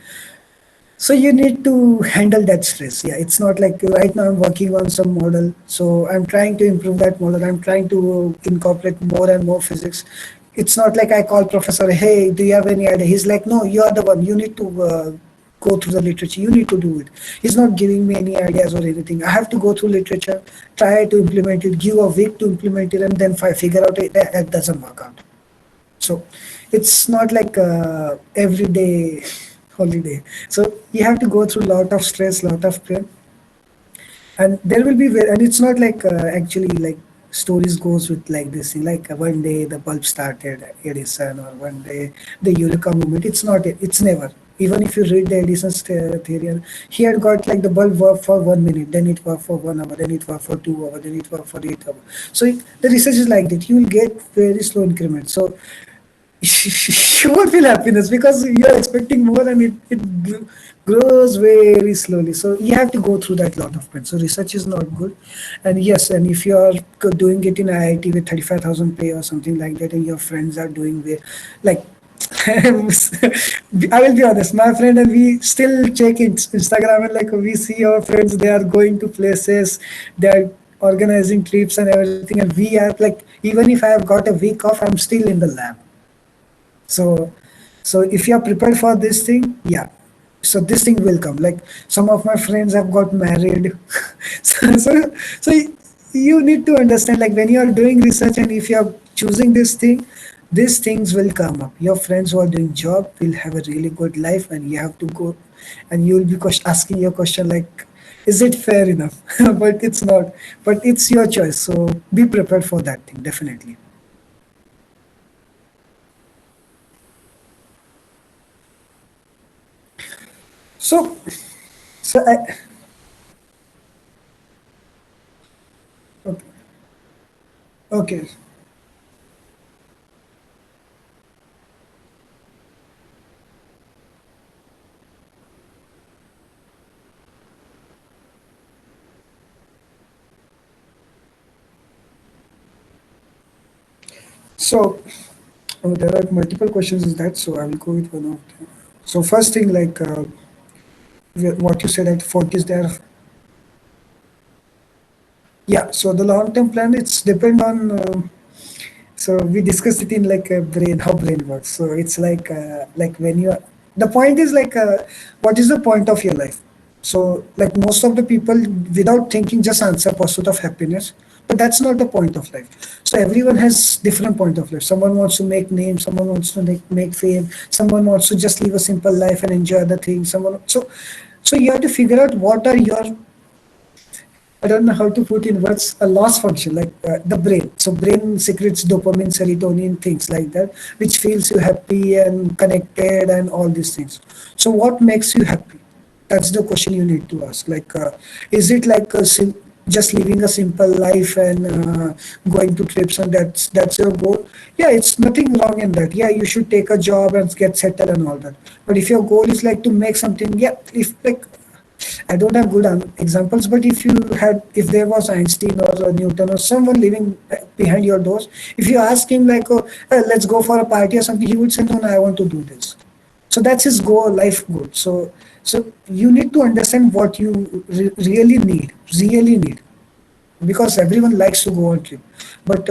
So you need to handle that stress. Yeah, it's not like right now I'm working on some model, so I'm trying to improve that model. I'm trying to incorporate more and more physics. It's not like I call professor, hey, do you have any idea? He's like, no, you are the one. You need to go through the literature. You need to do it. He's not giving me any ideas or anything. I have to go through literature, try to implement it, give a week to implement it, and then figure out that doesn't work out. So it's not like everyday holiday. So you have to go through a lot of stress, lot of pain, and there will be and it's not like actually like stories goes with like this thing, like one day the bulb started Edison, or one day the Eureka movement. It's not, it's never. Even if you read the Edison's theory, and he had got like the bulb worked for 1 minute, then it worked for 1 hour, then it worked for 2 hours, then it worked for 8 hours. So the research is like that. You will get very slow increments. So you won't feel happiness because you're expecting more, and it grows very slowly. So you have to go through that lot of pain. So research is not good. And yes, and if you're doing it in IIT with 35,000 pay or something like that, and your friends are doing like I will be honest, my friend and we still check Instagram, and like we see our friends, they are going to places, they are organizing trips and everything, and we are like, even if I have got a week off, I'm still in the lab. So, so if you are prepared for this thing, yeah. So this thing will come. Like some of my friends have got married. So you need to understand, like when you are doing research and if you are choosing this thing, these things will come up. Your friends who are doing job will have a really good life, and you have to go, and you will be asking your question like, is it fair enough? But it's not. But it's your choice. So be prepared for that thing, definitely. So, so I, okay, okay. So there are multiple questions in that. So I will go with one of them. So first thing, like what you said at 40s, there. Yeah. So the long-term plan, it's depend on. So we discussed it in like a brain, how brain works. So it's like when you are, the point is like what is the point of your life? So like most of the people without thinking just answer pursuit of happiness, but that's not the point of life. So everyone has different point of life. Someone wants to make name, someone wants to make fame, someone wants to just live a simple life and enjoy other things. So you have to figure out what are your, I don't know how to put in words, a loss function, like the brain. So brain secretes dopamine, serotonin, things like that, which feels you happy and connected and all these things. So what makes you happy? That's the question you need to ask. Like, is it like just living a simple life and going to trips, and that's your goal? Yeah, it's nothing wrong in that. Yeah, you should take a job and get settled and all that. But if your goal is like to make something, yeah, if like I don't have good examples, but if there was Einstein or Newton or someone living behind your doors, if you ask him like, oh, let's go for a party or something, he would say, no, no, I want to do this. So that's his goal, life goal. So you need to understand what you really need, because everyone likes to go on trip, but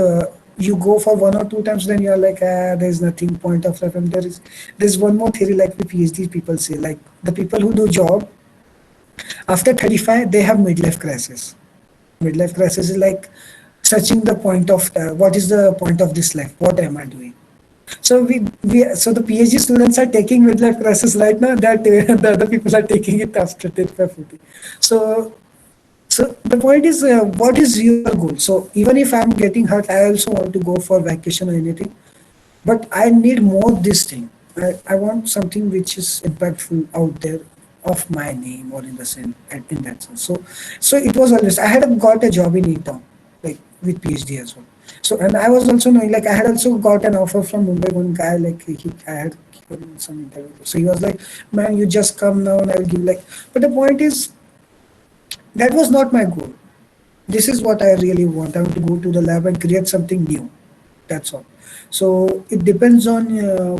you go for 1 or 2 times, then you're like, there's nothing point of life. And there's one more theory, like the PhD people say, like the people who do job after 35, they have midlife crisis. Midlife crisis is like searching the point of what is the point of this life? What am I doing? So so the PhD students are taking midlife crisis right now. That the other people are taking it after 35, 40. So So the point is, what is your goal? So even if I'm getting hurt, I also want to go for vacation or anything. But I need more this thing. I want something which is impactful out there of my name or in the same in that sense. So it was always I had got a job in E-Town, like with PhD as well. So and I was also knowing like I had also got an offer from Mumbai one guy like I had given some interview. So he was like, man, you just come now and I will give like. But the point is that was not my goal. This is what I really want. I want to go to the lab and create something new. That's all. So it depends on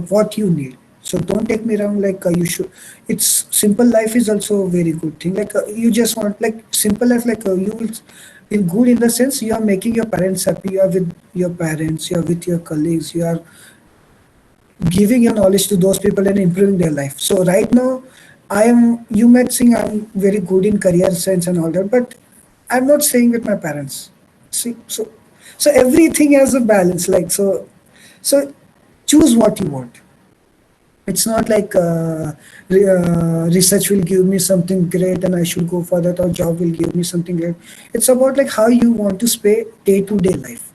what you need. So don't take me wrong. Like you should. It's simple life is also a very good thing. Like you just want like simple life. Like you will, in good in the sense you are making your parents happy. You are with your parents. You are with your colleagues. You are giving your knowledge to those people and improving their life. So right now, I am. You might think I'm very good in career sense and all that, but I'm not staying with my parents. See, so everything has a balance. Like so choose what you want. It's not like research will give me something great and I should go for that, or job will give me something great. It's about like how you want to spend day to day life.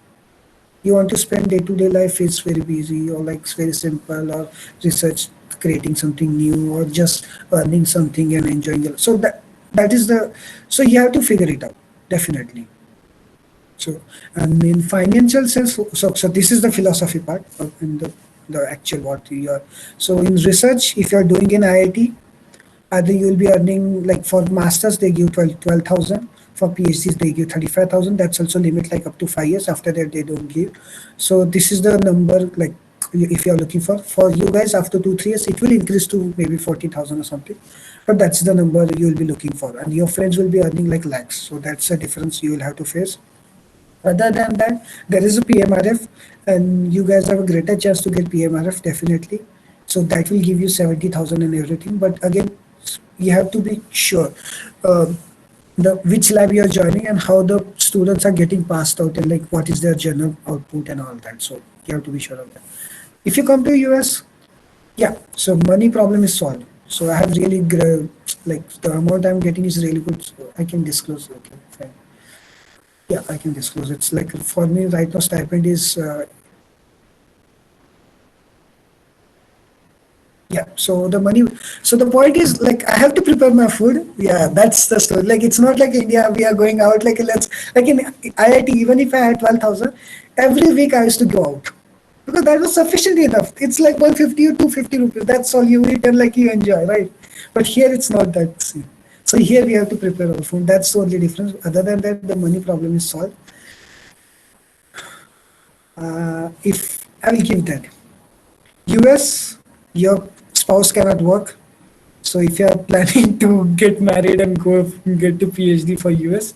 You want to spend day to day life is very busy or like it's very simple, or research creating something new, or just earning something and enjoying it. So that is the so you have to figure it out definitely. So, and in financial sense, so this is the philosophy part of in the actual what you are. So in research, if you are doing in IIT, either you will be earning like for masters they give 12,000. For PhDs they give 35,000. That's also limit like up to 5 years. After that they don't give. So this is the number like if you are looking for you guys after 2 3 years it will increase to maybe 40,000 or something. But that's the number you will be looking for, and your friends will be earning like lakhs. So that's the difference you will have to face. Other than that, there is a PMRF, and you guys have a greater chance to get PMRF definitely. So that will give you 70,000 and everything. But again, you have to be sure the which lab you are joining and how the students are getting passed out and like what is their journal output and all that. So you have to be sure of that. If you come to US, yeah, so money problem is solved. So I have really like the amount I'm getting is really good. So I can disclose. Okay, fine. Yeah, I can disclose. It's like for me right now, stipend is yeah. So the money. So the point is like I have to prepare my food. Yeah, that's the story. Like it's not like India. We are going out like let's like in IIT. Even if I had 12,000, every week I used to go out because that was sufficient enough. It's like 150 or 250 rupees. That's all you eat and like you enjoy, right? But here it's not that. See. So here we have to prepare our food. That's the only difference. Other than that, the money problem is solved. If I will give that. US, your spouse cannot work. So if you are planning to get married and go get to PhD for US,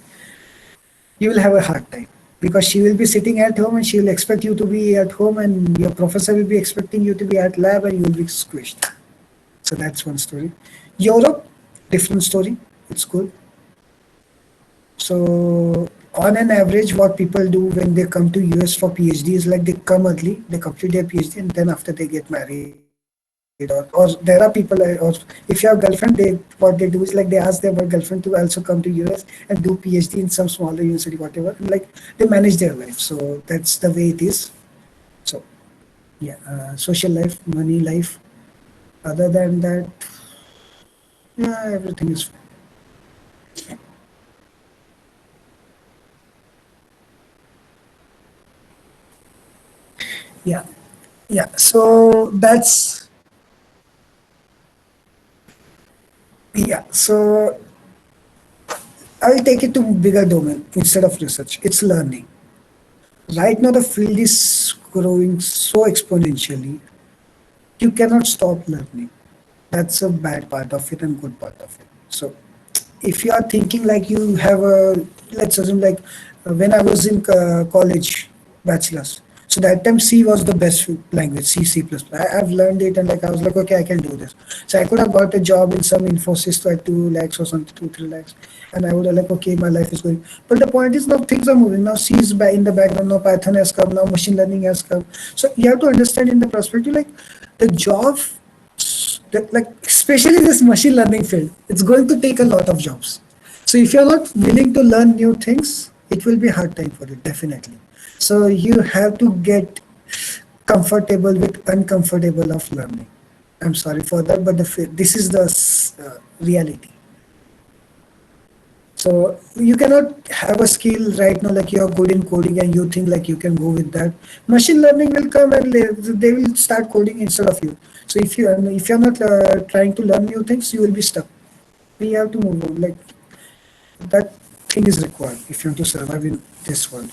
you will have a hard time because she will be sitting at home and she will expect you to be at home, and your professor will be expecting you to be at lab and you will be squished. So that's one story. Europe, different story. It's good. So on an average, what people do when they come to US for PhD is like they come early, they complete their PhD, and then after they get married. Or there are people, or if you have girlfriend, they what they do is like they ask their girlfriend to also come to US and do PhD in some smaller university, whatever, and like they manage their life. So that's the way it is. So yeah, social life, money life. Other than that, yeah, everything is fine. Yeah, yeah. So that's yeah. So I'll take it to bigger domain instead of research. It's learning. Right now, the field is growing so exponentially. You cannot stop learning. That's a bad part of it and good part of it. So if you are thinking like you have a, let's assume like when I was in college, bachelor's. So that time C was the best language, C, C++. I've learned it and like I was like, okay, I can do this. So I could have got a job in some Infosys for 2 lakhs or something, 2, 3 lakhs. And I would have like, okay, my life is going. But the point is now things are moving. Now C is in the background, now Python has come, now machine learning has come. So you have to understand in the perspective, like the job that like especially this machine learning field, it's going to take a lot of jobs. So if you're not willing to learn new things, it will be hard time for you, definitely. So you have to get comfortable with uncomfortable of learning. I'm sorry for that, but this is the reality. So you cannot have a skill right now like you're good in coding and you think like you can go with that. Machine learning will come and they will start coding instead of you. So if you're not trying to learn new things, you will be stuck. We have to move on. Like that thing is required if you want to survive in this world.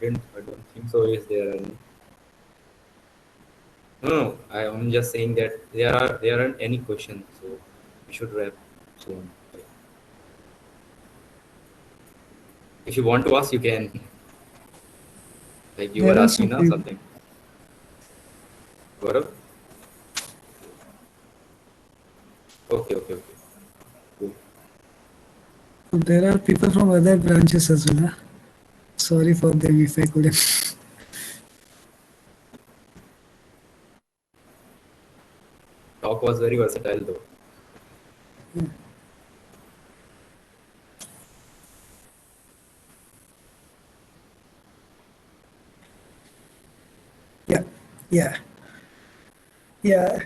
I don't think so. Is there any? No, no. I'm just saying that there aren't any questions, so we should wrap soon. If you want to ask, you can. Like you were There are some asking now people. something. Gaurav? Okay, okay, okay. Cool. There are people from other branches as well. Huh? Sorry for them if I couldn't. Talk was very versatile though. Yeah, yeah, yeah.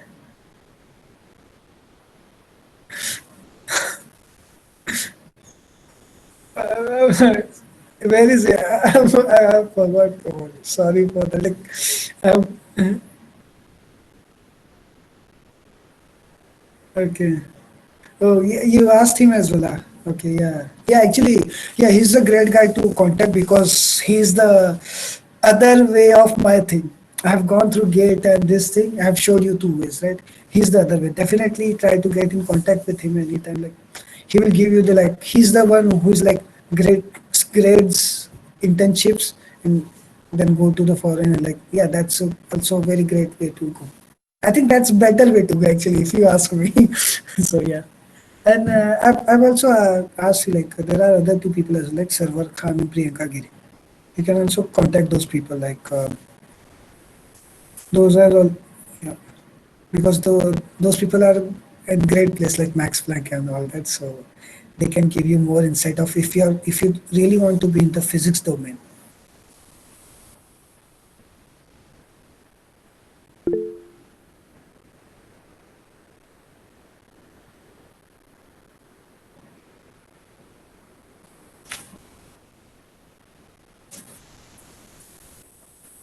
Where is it? I forgot. Oh, sorry for that. Like, okay. Oh, you asked him as well. Okay, yeah. Yeah, actually, yeah, he's a great guy to contact because he's the other way of my thing. I have gone through gate and this thing. I have showed you two ways, right? He's the other way. Definitely try to get in contact with him anytime. Like, he will give you the like. He's the one who's like great grades, internships, and then go to the foreign. And like, yeah, that's also a very great way to go. I think that's better way to go actually, if you ask me. So yeah. And I've also asked you like there are other two people as well, like Sarwar Khan and Priyanka Giri. You can also contact those people like those are all yeah, because those people are at great place like Max Planck and all that, so they can give you more insight of if you really want to be in the physics domain.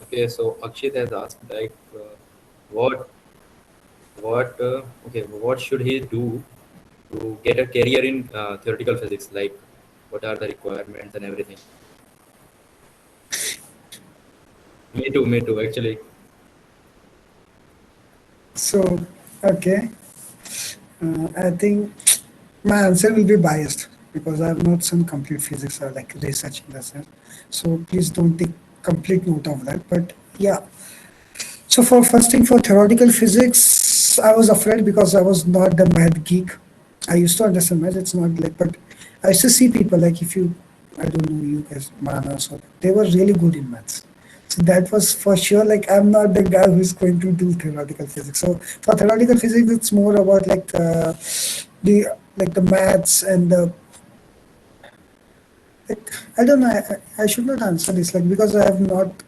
Okay, so Akshit has asked like, what what should he do to get a career in theoretical physics? Like, what are the requirements and everything? Me too, actually. So okay, I think my answer will be biased because I have not some complete physics or like research in that sense. So please don't take complete note of that. But yeah, so for first thing for theoretical physics, I was afraid because I was not the math geek. I used to understand math, it's not like, but I used to see people like if you, I don't know, you guys, Manas, or they were really good in maths. So that was for sure. Like I'm not the guy who's going to do theoretical physics. So for theoretical physics, it's more about like the like the maths and the like. I don't know. I should not answer this like because I have not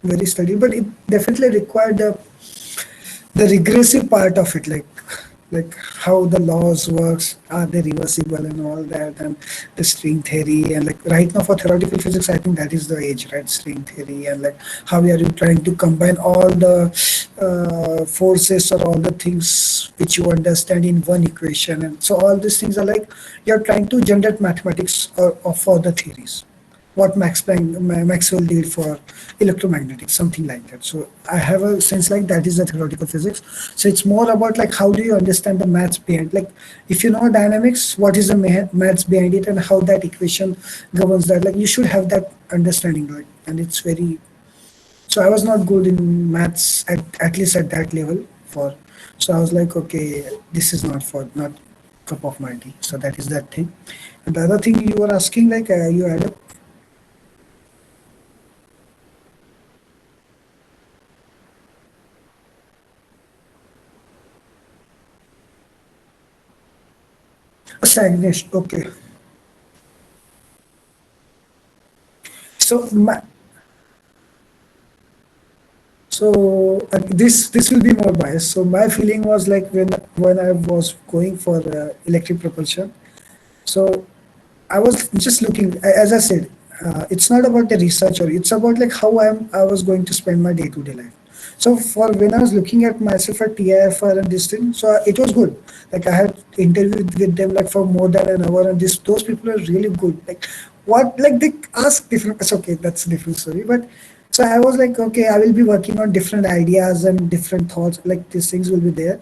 very studied, but it definitely required the regressive part of it, like like how the laws works, are they reversible and all that, and the string theory, and like right now for theoretical physics, I think that is the age, right? String theory, and like how are you trying to combine all the forces or all the things which you understand in one equation, and so all these things are like you're trying to generate mathematics or for the theories, what Maxwell did for electromagnetics, something like that. So I have a sense like that is the theoretical physics. So it's more about like how do you understand the maths behind, like if you know dynamics, what is the maths behind it and how that equation governs that. Like you should have that understanding, right? And it's very. So I was not good in maths at least at that level for. So I was like, okay, this is not for not cup of my tea. So that is that thing. And the other thing you were asking, like you had a stagnation. Okay. So my, this will be more biased. So my feeling was like when I was going for electric propulsion. So I was just looking, as I said, it's not about the research or it's about like how I was going to spend my day to day life. So for when I was looking at myself at TIFR and this thing, so it was good. Like I had interviewed with them like for more than an hour, and this those people are really good. Like what like they ask different. It's okay, that's a different story. But so I was like, okay, I will be working on different ideas and different thoughts. Like these things will be there.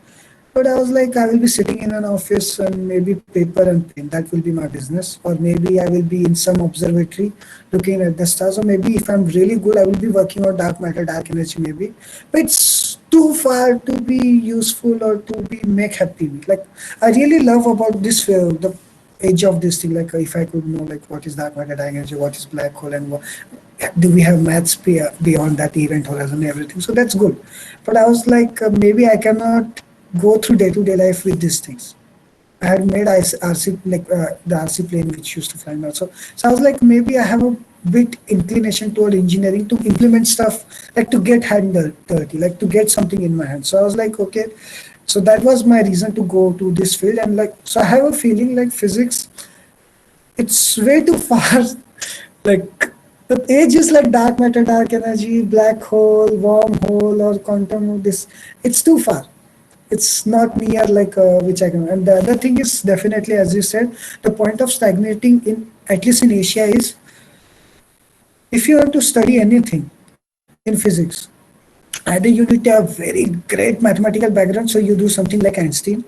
But I was like, I will be sitting in an office and maybe paper and pen. That will be my business. Or maybe I will be in some observatory looking at the stars. Or maybe if I'm really good, I will be working on dark matter, dark energy maybe. But it's too far to be useful or to be make happy with. Like I really love about this the edge of this thing. Like if I could know like what is dark matter, dark energy, what is black hole, and what, do we have maths beyond that event horizon and everything. So that's good. But I was like, maybe I cannot go through day-to-day life with these things. I had made RC like the RC plane which used to fly now. So I was like, maybe I have a bit inclination toward engineering to implement stuff, like to get hand dirty, like to get something in my hand. So I was like, okay. So that was my reason to go to this field, and like, so I have a feeling like physics, it's way too far. Like the age is like dark matter, dark energy, black hole, wormhole, or quantum. This it's too far. It's not near like which I can. And the other thing is definitely, as you said, the point of stagnating in at least in Asia is if you want to study anything in physics, either you need to have very great mathematical background, so you do something like Einstein,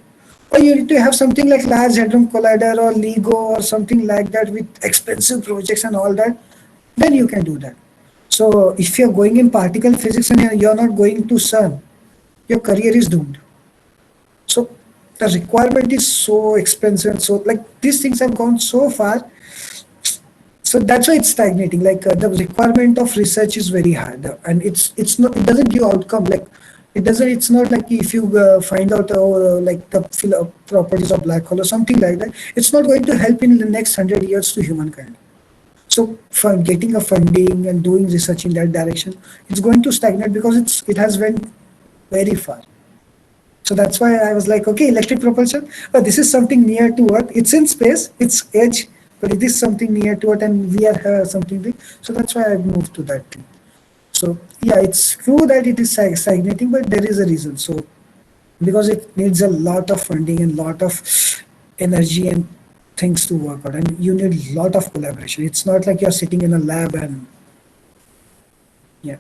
or you need to have something like Large Hadron Collider or LIGO or something like that with expensive projects and all that. Then you can do that. So if you're going in particle physics and you're not going to CERN, your career is doomed. So the requirement is so expensive. So like these things have gone so far. So that's why it's stagnating. Like the requirement of research is very hard, and it's not. It doesn't give outcome. Like it doesn't. It's not like if you find out like the properties of black hole or something like that. It's not going to help in the next 100 years to humankind. So for getting a funding and doing research in that direction, it's going to stagnate because it has went very far. So that's why I was like, okay, electric propulsion. Oh, this is something near to Earth. It's in space. It's edge, but it is something near to Earth, and we are something big. So that's why I moved to that thing. So yeah, it's true that it is stagnating, but there is a reason. So because it needs a lot of funding and lot of energy and things to work out, and you need a lot of collaboration. It's not like you're sitting in a lab and yeah.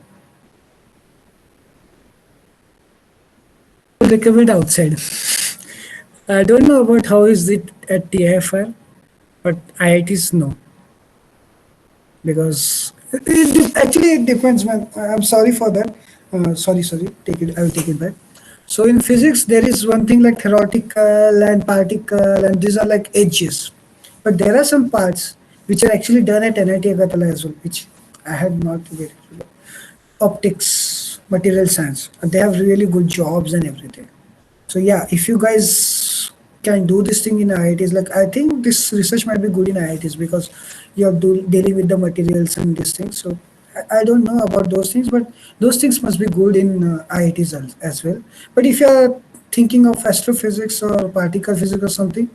Recommend outside. I don't know about how is it at TIFR, but IITs no, because actually it depends, man. I'm sorry for that. Sorry. Take it. I will take it back. So in physics, there is one thing like theoretical and particle, and these are like edges. But there are some parts which are actually done at NIT Agartala as well, which I had not very optics, material science, and they have really good jobs and everything. So yeah, if you guys can do this thing in IITs, like I think this research might be good in IITs because you're dealing with the materials and these things. So I don't know about those things, but those things must be good in IITs as well. But if you're thinking of astrophysics or particle physics or something,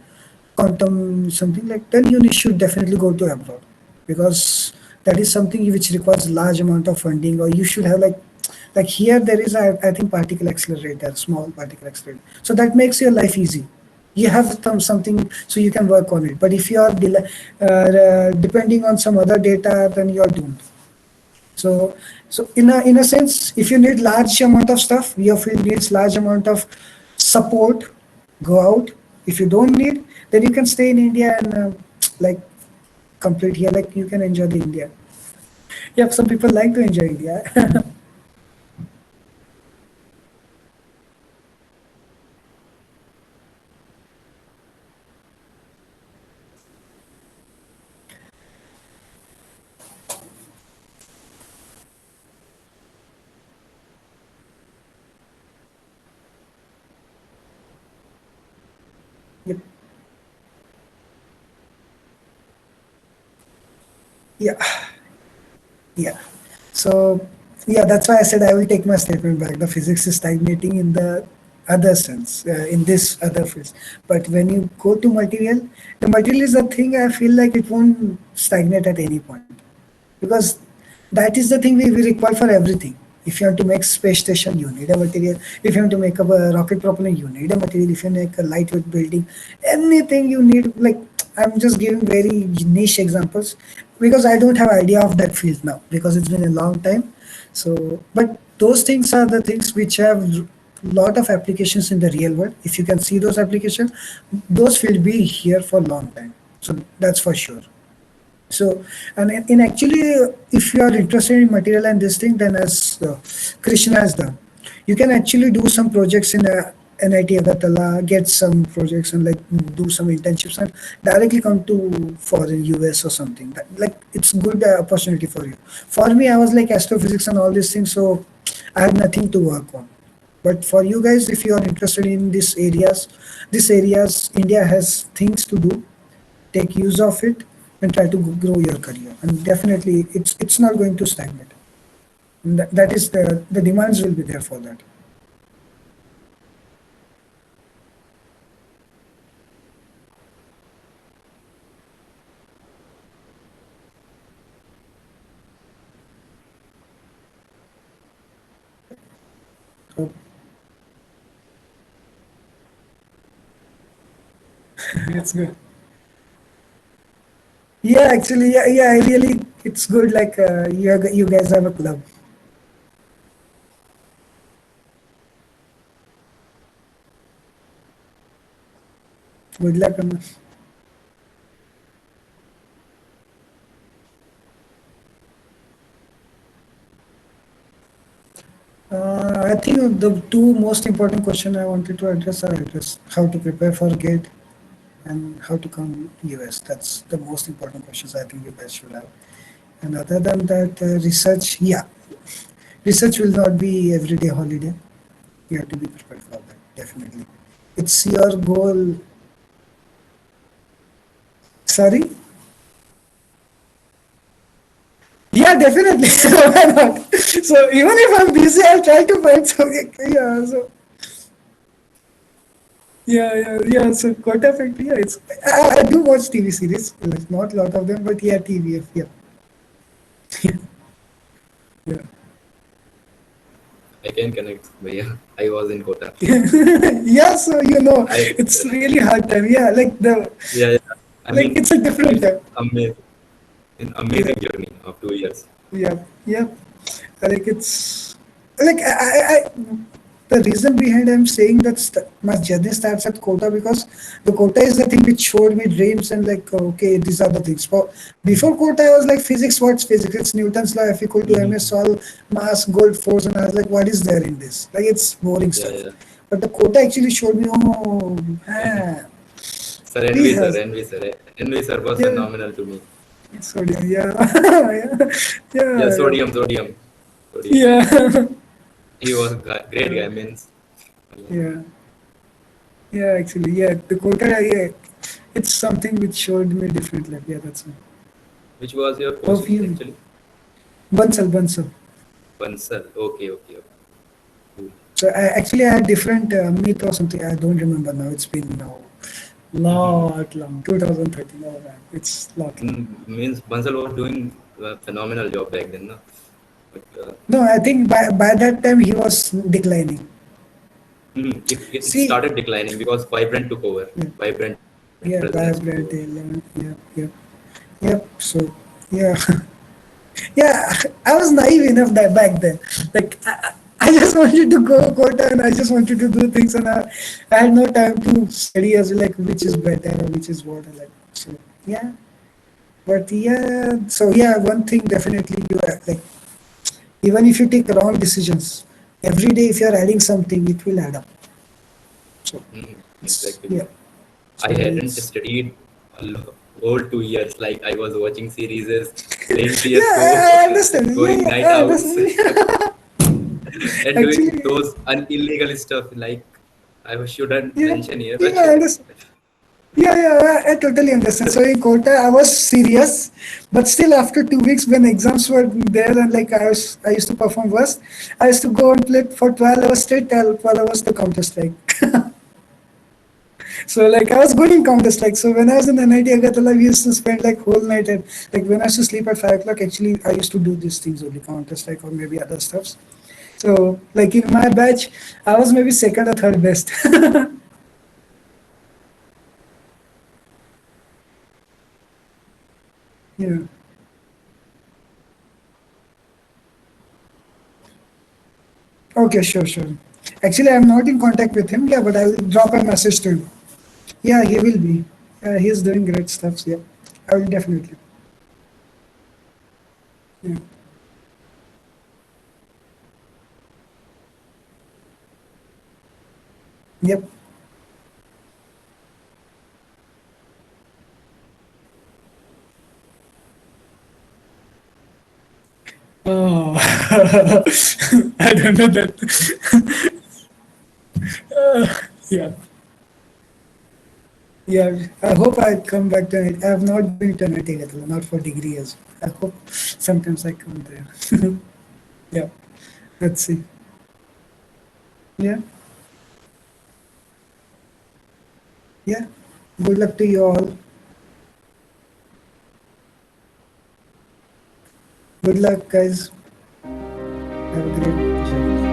quantum something like, then you should definitely go to abroad, because that is something which requires large amount of funding, or you should have like here there is I think particle accelerator, small particle accelerator, so that makes your life easy. You have something so you can work on it, but if you are depending on some other data, then you are doomed. So, so in a sense, if you need large amount of stuff, your field needs large amount of support. Go out. If you don't need, then you can stay in India and like complete here. Like you can enjoy the India. Yeah, some people like to enjoy India. Yep. Yeah, yeah. So yeah, that's why I said I will take my statement back. The physics is stagnating in the other sense, in this other fields. But when you go to material, the material is the thing I feel like it won't stagnate at any point, because that is the thing we require for everything. If you want to make space station, you need a material. If you want to make a rocket propellant, you need a material. If you make a lightweight building, anything you need. Like I'm just giving very niche examples because I don't have idea of that field now because it's been a long time. So, but those things are the things which have lot of applications in the real world. If you can see those applications, those will be here for a long time. So that's for sure. So, and in actually, if you are interested in material and this thing, then as Krishna has done, you can actually do some projects in NIT Agartala, get some projects and like do some internships and directly come to foreign US or something. Like it's good opportunity for you. For me, I was like astrophysics and all these things, so I had nothing to work on. But for you guys, if you are interested in these areas, India has things to do. Take use of it and try to grow your career, and definitely it's not going to stagnate. And that is the demands will be there for that. So it's good. Yeah, actually, yeah, I really, it's good. Like you guys have a club. Good luck, Anas. I think the two most important questions I wanted to address are address how to prepare for GATE and how to come US. That's the most important questions I think you guys should have. And other than that, research, yeah, research will not be everyday holiday. You have to be prepared for that, definitely. It's your goal. Sorry? Yeah, definitely. Why not? So even if I'm busy, I'll try to find something. Yeah, so yeah. So quota factory, yeah, it's I do watch TV series. Like not a lot of them, but yeah, TVF, yeah. Yeah. I can connect, Bhaiya. I was in Kota. Yeah, so I it's really hard time. Yeah, like the Yeah, yeah. I like mean, it's a different it's time. amazing, an Yeah, amazing journey of 2 years. yeah, yeah. Like it's like the reason behind I'm saying that my journey starts at Kota, because the Kota is the thing which showed me dreams and like okay, these are the things. Before Kota, I was like physics. What's physics? It's Newton's law. F equal to ms, Mhm. all mass, gold, force, and I was like, what is there in this? Like it's boring Yeah, stuff. yeah. But the Kota actually showed me, oh, Sir, he envy, sir, has, envy, sir. Envy, sir was yeah, phenomenal to me. sodium, yeah, Yeah, yeah, sodium, sodium, sodium. yeah, yeah, He was a great yeah, guy, means. yeah. Yeah, actually, yeah, the quota, yeah, it's something which showed me different life. Yeah, that's it. Which was your Hope post you, actually? Bansal, Bansal. Bansal. Okay, okay, okay. Cool. So actually, I had different myth or something. I don't remember now. It's been now lot long. 2013. Oh man, it's lot long. Means Bansal was doing a phenomenal job back then, no? But No, I think by that time he was declining. it See, started declining because Vibrant took over. yeah, Vibrant yeah, Resonance took over. vibrant, yeah, yeah, yep. So yeah, yeah, I was naive enough that back then. Like I just wanted to go quota and I just wanted to do things and I had no time to study as like which is better or which is what. Like so, yeah. But yeah, so yeah, one thing definitely you are like even if you take wrong decisions, every day if you're adding something, it will add up. So it's Exactly. yeah. I So hadn't it's studied all 2 years. Like I was watching series, playing yeah, CS:GO, I understand. Yeah, going yeah, night I outs, understand. and doing Actually, those illegal stuff. Like I shouldn't yeah, mention here, yeah, but I understand. Yeah, yeah, I totally understand. So in Kota, I was serious, but still after 2 weeks when exams were there and like I used to perform worst, I used to go and play for 12 hours straight, 12 hours the Counter Strike. So like I was good in Counter Strike. So when I was in NIT Agartala, we used to spend like whole night and like when I used to sleep at 5 o'clock, actually I used to do these things only Counter Strike or maybe other stuffs. So like in my batch, I was maybe second or third best. Yeah. Okay, sure, sure. Actually, I'm not in contact with him. Yeah, but I'll drop a message to him. Yeah, he will be. He's doing great stuff. Yeah, I will definitely. Yeah. Yep. Oh, I don't know that. Yeah. Yeah, I hope I come back to it. I have not been to NIT, not for degree as well. I hope sometimes I come there. Yeah, let's see. Yeah, yeah. Good luck to you all. Good luck, guys. Have a great journey.